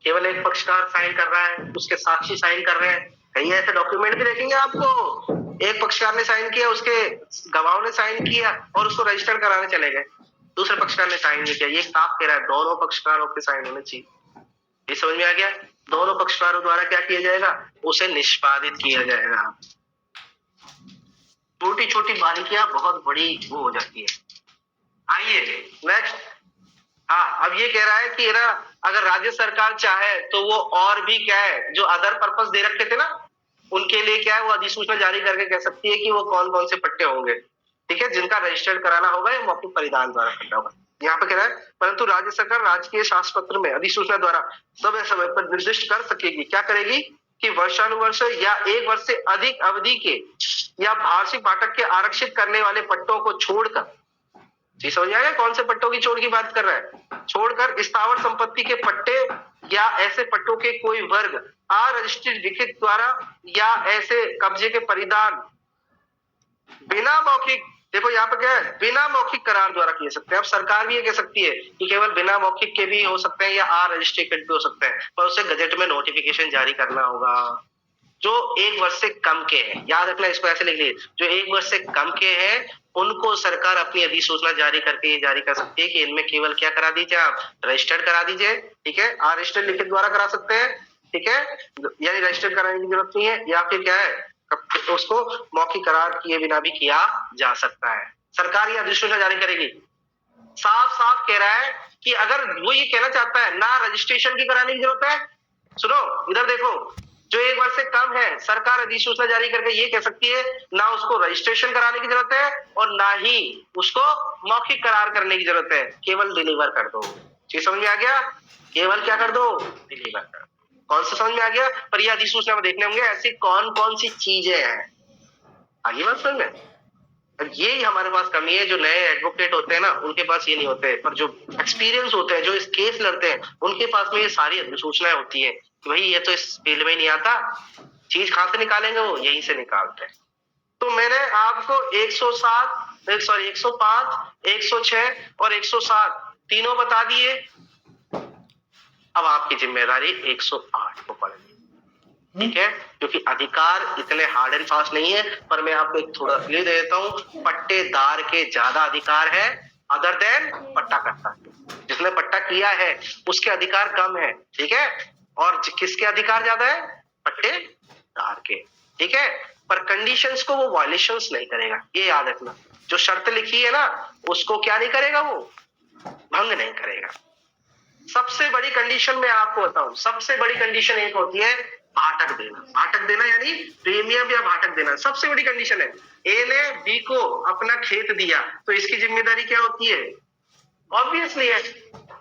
केवल एक पक्षकार साइन कर रहा है, उसके साक्षी साइन कर रहे हैं, कहीं ऐसे डॉक्यूमेंट भी देखेंगे आपको, एक पक्षकार ने साइन किया, उसके गवाहों ने साइन किया और उसको रजिस्टर कराने चले गए, दूसरे पक्षकार ने साइन नहीं किया। ये साफ कह रहा है दोनों पक्षकारों के साइन होने चाहिए। ये समझ में आ गया? दोनों पक्षकारों द्वारा क्या किया जाएगा, उसे निष्पादित किया जाएगा। छोटी छोटी बारीकियां बहुत बड़ी वो हो जाती है। आइए नेक्स्ट। हाँ, अब ये कह रहा है कि ना अगर राज्य सरकार चाहे तो वो और भी क्या है, जो अदर पर्पस दे रखे थे ना, उनके लिए क्या है वो अधिसूचना जारी करके कह सकती है कि वो कौन कौन से पट्टे होंगे, ठीक है, जिनका रजिस्टर्ड कराना होगा या मौखिक परिधान द्वारा करना होगा। यहाँ पे कह रहा है, परंतु राज्य सरकार राजकीय शासन पत्र में अधिसूचना द्वारा समय समय पर निर्दिष्ट कर सकेगी, क्या करेगी कि वर्षानुवर्ष या 1 वर्ष से अधिक अवधि के या वार्षिक पाठक के आरक्षित करने वाले पट्टों को छोड़कर जी समझ में आ गया कौन से पट्टों की चोट की बात कर रहा है? छोड़कर स्थावर संपत्ति के पट्टे या ऐसे पट्टों के कोई वर्ग अरजिस्ट्रेटेड लिखित द्वारा या ऐसे कब्जे के परिधान बिना मौखिक, देखो यहाँ पे क्या है, बिना मौखिक करार द्वारा किए सकते हैं। अब सरकार भी ये कह सकती है कि केवल बिना मौखिक के भी हो सकते हैं या अरजिस्ट्रेटेड भी हो सकते हैं, पर उसे गजट में नोटिफिकेशन जारी करना होगा। जो 1 वर्ष से कम के हैं, याद रखना, इसको ऐसे लिख लीजिए, जो 1 वर्ष से कम के हैं उनको सरकार अपनी अधिसूचना जारी करके ये जारी कर सकती है कि इनमें केवल क्या करा दीजिए, आप रजिस्टर्ड करा दीजिए, ठीक है, अरजिस्टर्ड लिखित द्वारा करा सकते हैं, ठीक है, यानी रजिस्टर्ड कराने की जरूरत नहीं है, या फिर क्या है, उसको मौखिक करार किए बिना भी किया जा सकता है। सरकार ये अधिसूचना जारी करेगी। साफ साफ कह रहा है कि अगर वो ये कहना चाहता है ना रजिस्ट्रेशन की कराने की जरूरत है, सुनो इधर देखो, जो 1 वर्ष से कम है सरकार अधिसूचना जारी करके ये कह सकती है ना उसको रजिस्ट्रेशन कराने की जरूरत है और ना ही उसको मौखिक करार करने की जरूरत है, केवल डिलीवर कर दो। चीज समझ में आ गया? केवल क्या कर दो, डिलीवर कर दो। कौन सा समझ में आ गया? पर यह अधिसूचना में देखने होंगे ऐसी कौन कौन सी चीजें हैं, आगे बात समझ में। ये हमारे पास कमी है, जो नए एडवोकेट होते हैं ना उनके पास ये नहीं होते, पर जो एक्सपीरियंस होते हैं, जो इस केस लड़ते हैं, उनके पास में ये सारी अधिसूचनाएं होती है कि भाई ये तो इस फील्ड में नहीं आता, चीज कहां से निकालेंगे, वो यहीं से निकालते हैं। तो मैंने आपको 105, 106 और 107 तीनों बता दिए। अब आपकी जिम्मेदारी 108 को पढ़नी, ठीक है, क्योंकि अधिकार इतने हार्ड एंड फास्ट नहीं है, पर मैं आपको एक थोड़ा क्लियर दे देता हूं। पट्टेदार के ज्यादा अधिकार है अदर देन पट्टाकर्ता। जिसने पट्टा किया है उसके अधिकार कम है, ठीक है, और किसके अधिकार ज्यादा है, पट्टेदार के, ठीक है, पर कंडीशंस को वो वायलेशंस नहीं करेगा, ये याद रखना। जो शर्त लिखी है ना उसको क्या नहीं करेगा, वो भंग नहीं करेगा। सबसे बड़ी कंडीशन मैं आपको बताऊं, सबसे बड़ी कंडीशन एक होती है भाटक देना। भाटक देना यानी प्रीमियम या भाटक देना सबसे बड़ी कंडीशन है। ए ने बी को अपना खेत दिया तो इसकी जिम्मेदारी क्या होती है, ऑब्वियसली है,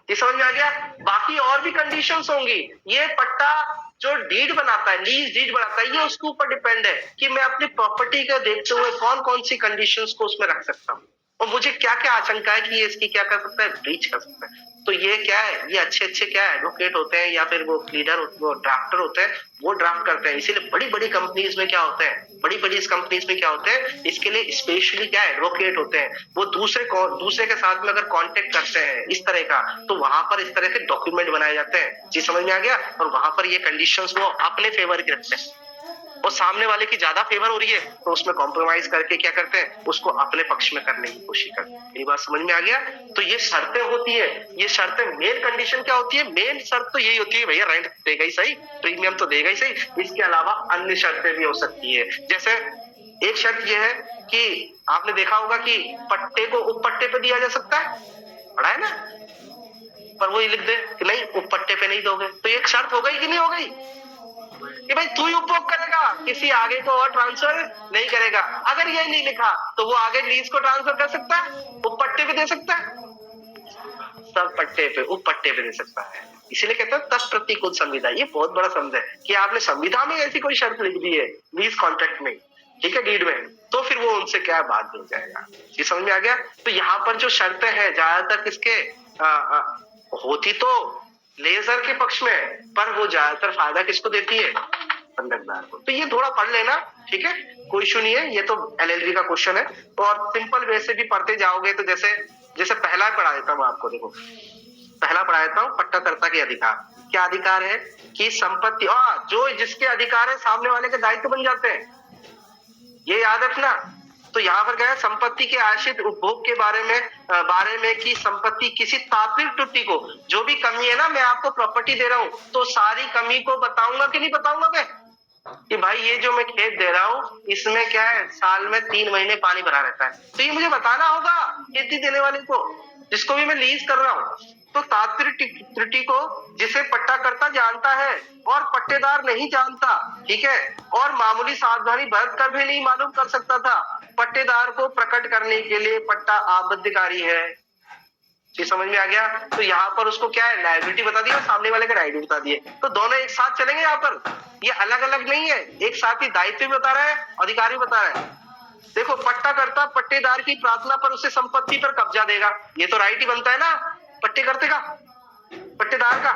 ये समझ में आ गया। बाकी और भी कंडीशंस होंगी। ये पट्टा जो डीड बनाता है, लीज डीड बनाता है, ये उसके ऊपर डिपेंड है कि मैं अपनी प्रॉपर्टी को देखते हुए कौन कौन सी कंडीशंस को उसमें रख सकता हूँ और मुझे क्या क्या आशंका है कि ये इसकी क्या कर सकता है, ब्रीच कर सकता है। तो ये क्या है, ये अच्छे क्या एडवोकेट होते हैं या फिर वो लीडर, वो ड्राफ्टर होते हैं, वो ड्राफ्ट करते हैं। इसीलिए बड़ी बड़ी कंपनीज में क्या होते हैं, बड़ी बड़ी कंपनीज में क्या होते हैं, इसके लिए स्पेशली क्या एडवोकेट होते हैं। वो दूसरे के साथ में अगर कांटेक्ट करते हैं इस तरह का, तो वहां पर इस तरह के डॉक्यूमेंट बनाए जाते हैं, जी समझ में आ गया। और वहां पर ये कंडीशंस वो अपने फेवर के रखते हैं और सामने वाले की ज्यादा फेवर हो रही है तो उसमें कॉम्प्रोमाइज करके क्या करते हैं, उसको अपने पक्ष में करने की कोशिश करते हैं। ये बात समझ में आ गया। तो ये शर्तें होती है, ये शर्तें, मेन कंडीशन क्या होती है, मेन शर्त तो यही होती है भैया रेंट देगा ही सही, प्रीमियम तो देगा ही सही। इसके अलावा अन्य शर्तें भी हो सकती है। जैसे एक शर्त ये है कि आपने देखा होगा कि पट्टे को उपपट्टे पे दिया जा सकता है, पढ़ा है ना, पर वो ये लिख दे कि नहीं उपपट्टे पे नहीं दोगे, तो एक शर्त हो गई कि नहीं हो गई कि भाई तू ही उपभोग करेगा, किसी आगे को और ट्रांसफर नहीं करेगा। अगर ये नहीं लिखा तो वो आगे लीज को ट्रांसफर कर सकता है, उपपट्टे पे दे सकता है, सब पट्टे पे उपपट्टे पे दे सकता है। इसीलिए कहते हैं तत्प्रतिकूल संविदा। ये बहुत बड़ा शब्द है कि आपने संविदा में ऐसी कोई शर्त लिख दी है लीज कॉन्ट्रैक्ट में, ठीक है, डीड में, तो फिर वो उनसे क्या बात हो जाएगा। ये समझ में आ गया। तो यहाँ पर जो शर्तें हैं ज्यादातर किसके होती तो लेजर के पक्ष में, पर वो ज्यादातर फायदा किसको देती है, बंधकदार को। तो ये थोड़ा पढ़ लेना, ठीक है, कोई इशू नहीं है। ये तो एलएलबी का क्वेश्चन है और सिंपल वे से भी पढ़ते जाओगे तो जैसे पहला पढ़ा देता हूँ आपको, देखो पहला पढ़ा देता हूँ, पट्टाकर्ता के अधिकार। क्या अधिकार है कि संपत्ति और जो जिसके अधिकार है सामने वाले के दायित्व बन जाते हैं, ये याद रखना। तो यहाँ पर क्या है, संपत्ति के आश्रित उपभोग के बारे में कि संपत्ति किसी तात्विक त्रुटि को, जो भी कमी है ना, मैं आपको प्रॉपर्टी दे रहा हूँ तो सारी कमी को बताऊंगा कि नहीं बताऊंगा मैं, कि भाई ये जो मैं खेत दे रहा हूँ इसमें क्या है, साल में 3 महीने पानी भरा रहता है, तो ये मुझे बताना होगा खेती देने वाले को, जिसको भी मैं लीज कर रहा हूँ। तो तात्विक त्रुटि को जिसे पट्टाकर्ता जानता है और पट्टेदार नहीं जानता, ठीक है, और मामूली सावधानी बरत कर भी नहीं मालूम कर सकता था, पट्टेदार को प्रकट करने के लिए पट्टा आबद्धकारी है। ये समझ में आ गया। तो यहाँ पर उसको क्या है, लायबिलिटी बता दी और सामने वाले का राइट भी बता दिए, तो दोनों एक साथ चलेंगे। यहाँ पर ये अलग अलग नहीं है, एक साथ ही दायित्व भी बता रहा है, अधिकार भी बता रहा है। देखो पट्टाकर्ता पट्टेदार की प्रार्थना पर उसे संपत्ति पर कब्जा देगा, ये तो राइट ही बनता है ना पट्टेकर्ते का, पट्टेदार का,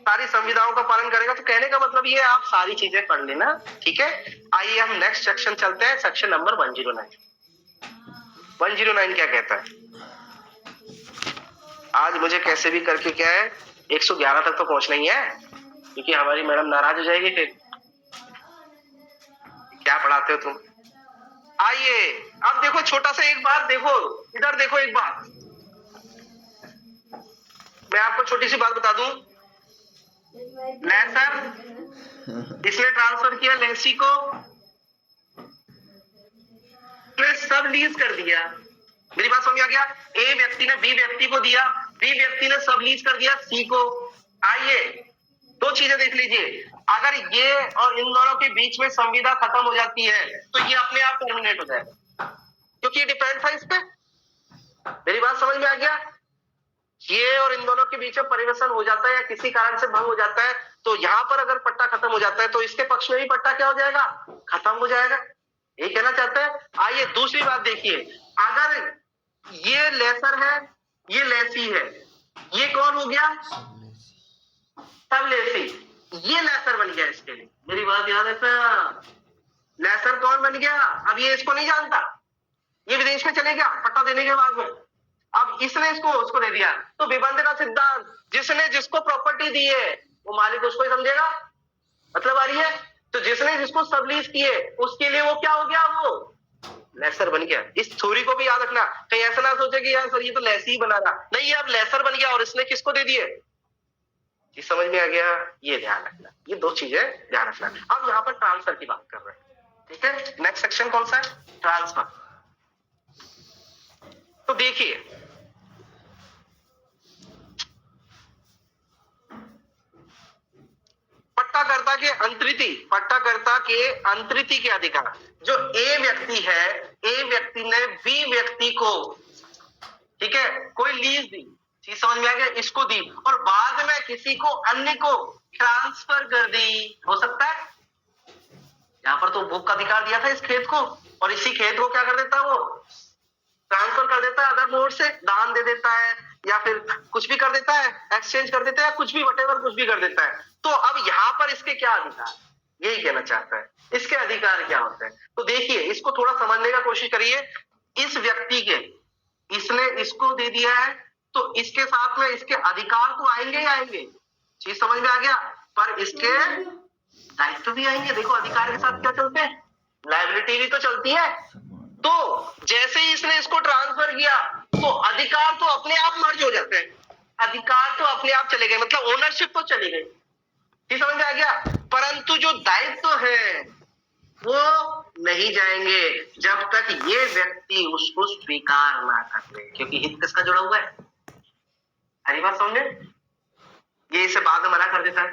सारी संविधाओं का पालन करेगा। तो कहने का मतलब ये आप सारी चीजें पढ़ लेना, ठीक है। आइए हम नेक्स्ट सेक्शन चलते हैं, सेक्शन नंबर 109। 109 क्या कहता है? आज मुझे कैसे भी करके क्या है 111 तक तो पहुंचना ही है, क्योंकि हमारी मैडम नाराज हो जाएगी फिर, क्या पढ़ाते हो तुम। आइए अब देखो छोटा सा एक बात, देखो इधर देखो एक बात, मैं आपको छोटी सी बात बता दूं। लेसर इसने ट्रांसफर किया लेसी को, सब लीज कर दिया। मेरी बात समझ आ गया? ए व्यक्ति ने बी व्यक्ति को दिया, बी व्यक्ति ने सब लीज कर दिया सी को। आइए दो चीजें देख लीजिए, अगर ये और इन दोनों के बीच में संविदा खत्म हो जाती है तो ये अपने आप टर्मिनेट हो जाएगा, क्योंकि ये डिपेंड था इस पे। मेरी बात समझ में आ गया? ये और इन दोनों के बीच में परिवर्तन हो जाता है या किसी कारण से भंग हो जाता है, तो यहां पर अगर पट्टा खत्म हो जाता है तो इसके पक्ष में भी पट्टा क्या हो जाएगा? खत्म हो जाएगा। ये कहना चाहते हैं। आइए दूसरी बात देखिए, अगर ये लेसर है, ये लेसी है, ये कौन हो गया? सब लेसी, ये लेसर बन गया इसके लिए। मेरी बात याद है क्या? लेसर कौन बन गया? अब ये इसको नहीं जानता, ये विदेश में चले गया पट्टा देने के बाद में, अब इसने इसको उसको दे दिया। तो विबंध का सिद्धांत, जिसने जिसको प्रॉपर्टी दी है वो मालिक उसको ही समझेगा, मतलब आ रही है। तो जिसने जिसको सबलीज किए उसके लिए वो क्या हो गया? वो लेसर बन गया। इस थ्योरी को भी याद रखना, कहीं ऐसा ना सोचे कि यार सर ये तो लेसी ही बना रहा, नहीं, ये अब लेसर बन गया और इसने किसको दे दिए। ये समझ में आ गया? ये ध्यान रखना, ये दो चीजें ध्यान रखना। अब यहाँ पर ट्रांसफर की बात कर रहे हैं, ठीक है। नेक्स्ट सेक्शन कौन सा है? ट्रांसफर। तो देखिए पट्टाकर्ता के अंतरिति के अधिकार, जो ए व्यक्ति है, ए व्यक्ति ने बी व्यक्ति को, ठीक है, कोई लीज दी, चीज समझ में आ गया, इसको दी और बाद में किसी को अन्य को ट्रांसफर कर दी, हो सकता है। यहां पर तो भोग का अधिकार दिया था इस खेत को, और इसी खेत को क्या कर देता है? वो ट्रांसफर कर देता है अदर मोड से, दान दे देता है या फिर कुछ भी कर देता है, एक्सचेंज कर देता है, कुछ भी वटेवर कुछ भी कर देता है। तो अब यहां पर इसके क्या अधिकार, यही कहना चाहता है, इसके अधिकार क्या होते हैं। तो देखिए इसको थोड़ा समझने का कोशिश करिए। इस व्यक्ति के, इसने इसको दे दिया है तो इसके साथ में इसके अधिकार तो आएंगे ही आएंगे, चीज समझ में आ गया, पर इसके दायित्व भी आएंगे। देखो अधिकार के साथ क्या चलते हैं? लायबिलिटी भी तो चलती है। तो जैसे ही इसने इसको ट्रांसफर किया तो अधिकार तो अपने आप मर्ज हो जाते हैं, अधिकार तो अपने आप चले गए, मतलब ओनरशिप तो चली गई, ठीक समझ में आ गया। परंतु जो दायित्व है वो नहीं जाएंगे जब तक ये व्यक्ति उसको स्वीकार ना कर ले, क्योंकि हित किसका जुड़ा हुआ है? हरी बात समझे? ये इसे बाद में मना कर देता है,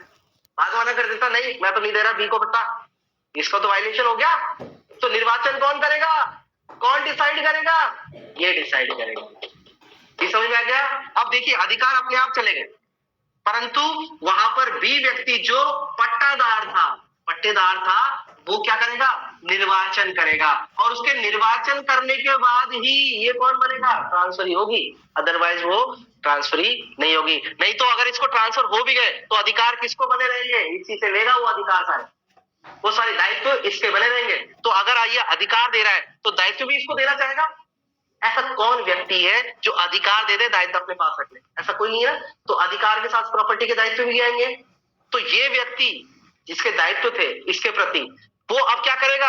बाद में मना कर देता, नहीं मैं तो नहीं दे रहा बी को पट्टा, इसका तो वायलेशन हो गया। तो निर्वाचन कौन करेगा? कौन डिसाइड करेगा? ये डिसाइड करेगा, ये समझ में आ गया। अब देखिए अधिकार अपने आप चले गए, परंतु वहां पर बी व्यक्ति जो पट्टेदार था वो क्या करेगा? निर्वाचन करेगा, और उसके निर्वाचन करने के बाद ही ये कौन बनेगा? ट्रांसफरी होगी, अदरवाइज वो ट्रांसफरी नहीं होगी। नहीं तो अगर इसको ट्रांसफर हो भी गए तो अधिकार किसको बने रहेंगे? इसी से लेगा वो अधिकार सारे, वो सारे दायित्व इसके बने रहेंगे। तो अगर ये अधिकार दे रहा है तो दायित्व भी इसको देना चाहेगा। ऐसा कौन व्यक्ति है जो अधिकार दे दे दायित्व अपने पास रख ले? ऐसा कोई नहीं है। तो अधिकार के साथ प्रॉपर्टी के दायित्व भी आएंगे। तो ये व्यक्ति जिसके दायित्व थे इसके प्रति, वो अब क्या करेगा?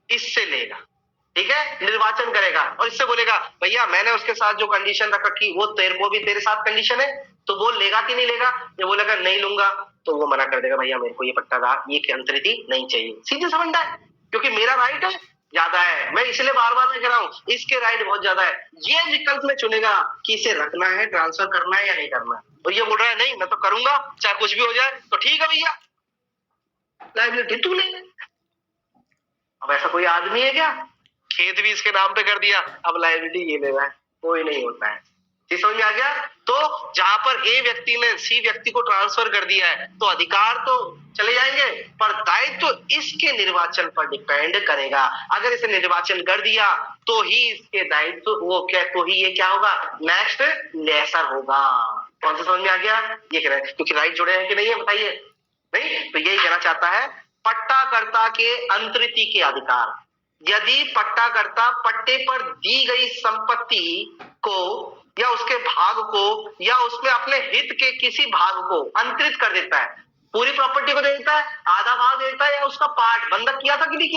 इससे लेगा, ठीक है, निर्वाचन करेगा और इससे बोलेगा भैया मैंने उसके साथ जो कंडीशन रख रखी वो तेरे को भी तेरे साथ कंडीशन है, तो वो लेगा कि नहीं लेगा? ये बोलेगा नहीं लूंगा, तो वो मना कर देगा, भैया मेरे को ये पट्टादार ये अंतरिति नहीं चाहिए। सीधे समझना है, क्योंकि मेरा राइट है ज्यादा है, मैं इसलिए बार बार मैं कह रहा हूं इसके राइट बहुत ज्यादा है। ये विकल्प में चुनेगा कि इसे रखना है, ट्रांसफर करना है या नहीं करना है, और ये बोल रहा है नहीं मैं तो करूंगा चाहे कुछ भी हो जाए, तो ठीक है भैया लायबिलिटी तू ले। अब ऐसा कोई आदमी है क्या? खेत भी इसके नाम पे कर दिया, अब लायबिलिटी ये ले रहा है, कोई नहीं होता है। ये समझ में आ गया। तो जहां पर ए व्यक्ति ने सी व्यक्ति को ट्रांसफर कर दिया है तो अधिकार तो चले जाएंगे, पर दायित्व तो इसके निर्वाचन पर डिपेंड करेगा। अगर इसे निर्वाचन कर दिया तो ही इसके दायित्व वो क्या, तो ही ये क्या होगा, नेक्स्ट लेसर होगा। कौन सा समझ में आ गया? ये कह रहे हैं, क्योंकि राइट जुड़े हैं कि नहीं है बताइए? नहीं, तो यही कहना चाहता है पट्टाकर्ता के अंतरिति के अधिकार। यदि पट्टाकर्ता पट्टे पर दी गई संपत्ति को या उसके भाग को या उसमें अपने हित के किसी भाग को अंतरित कर देता है, पूरी प्रॉपर्टी को दे देता है, आधा भाग दे देता है, या उसका पार्ट बंधक किया था कि नहीं किया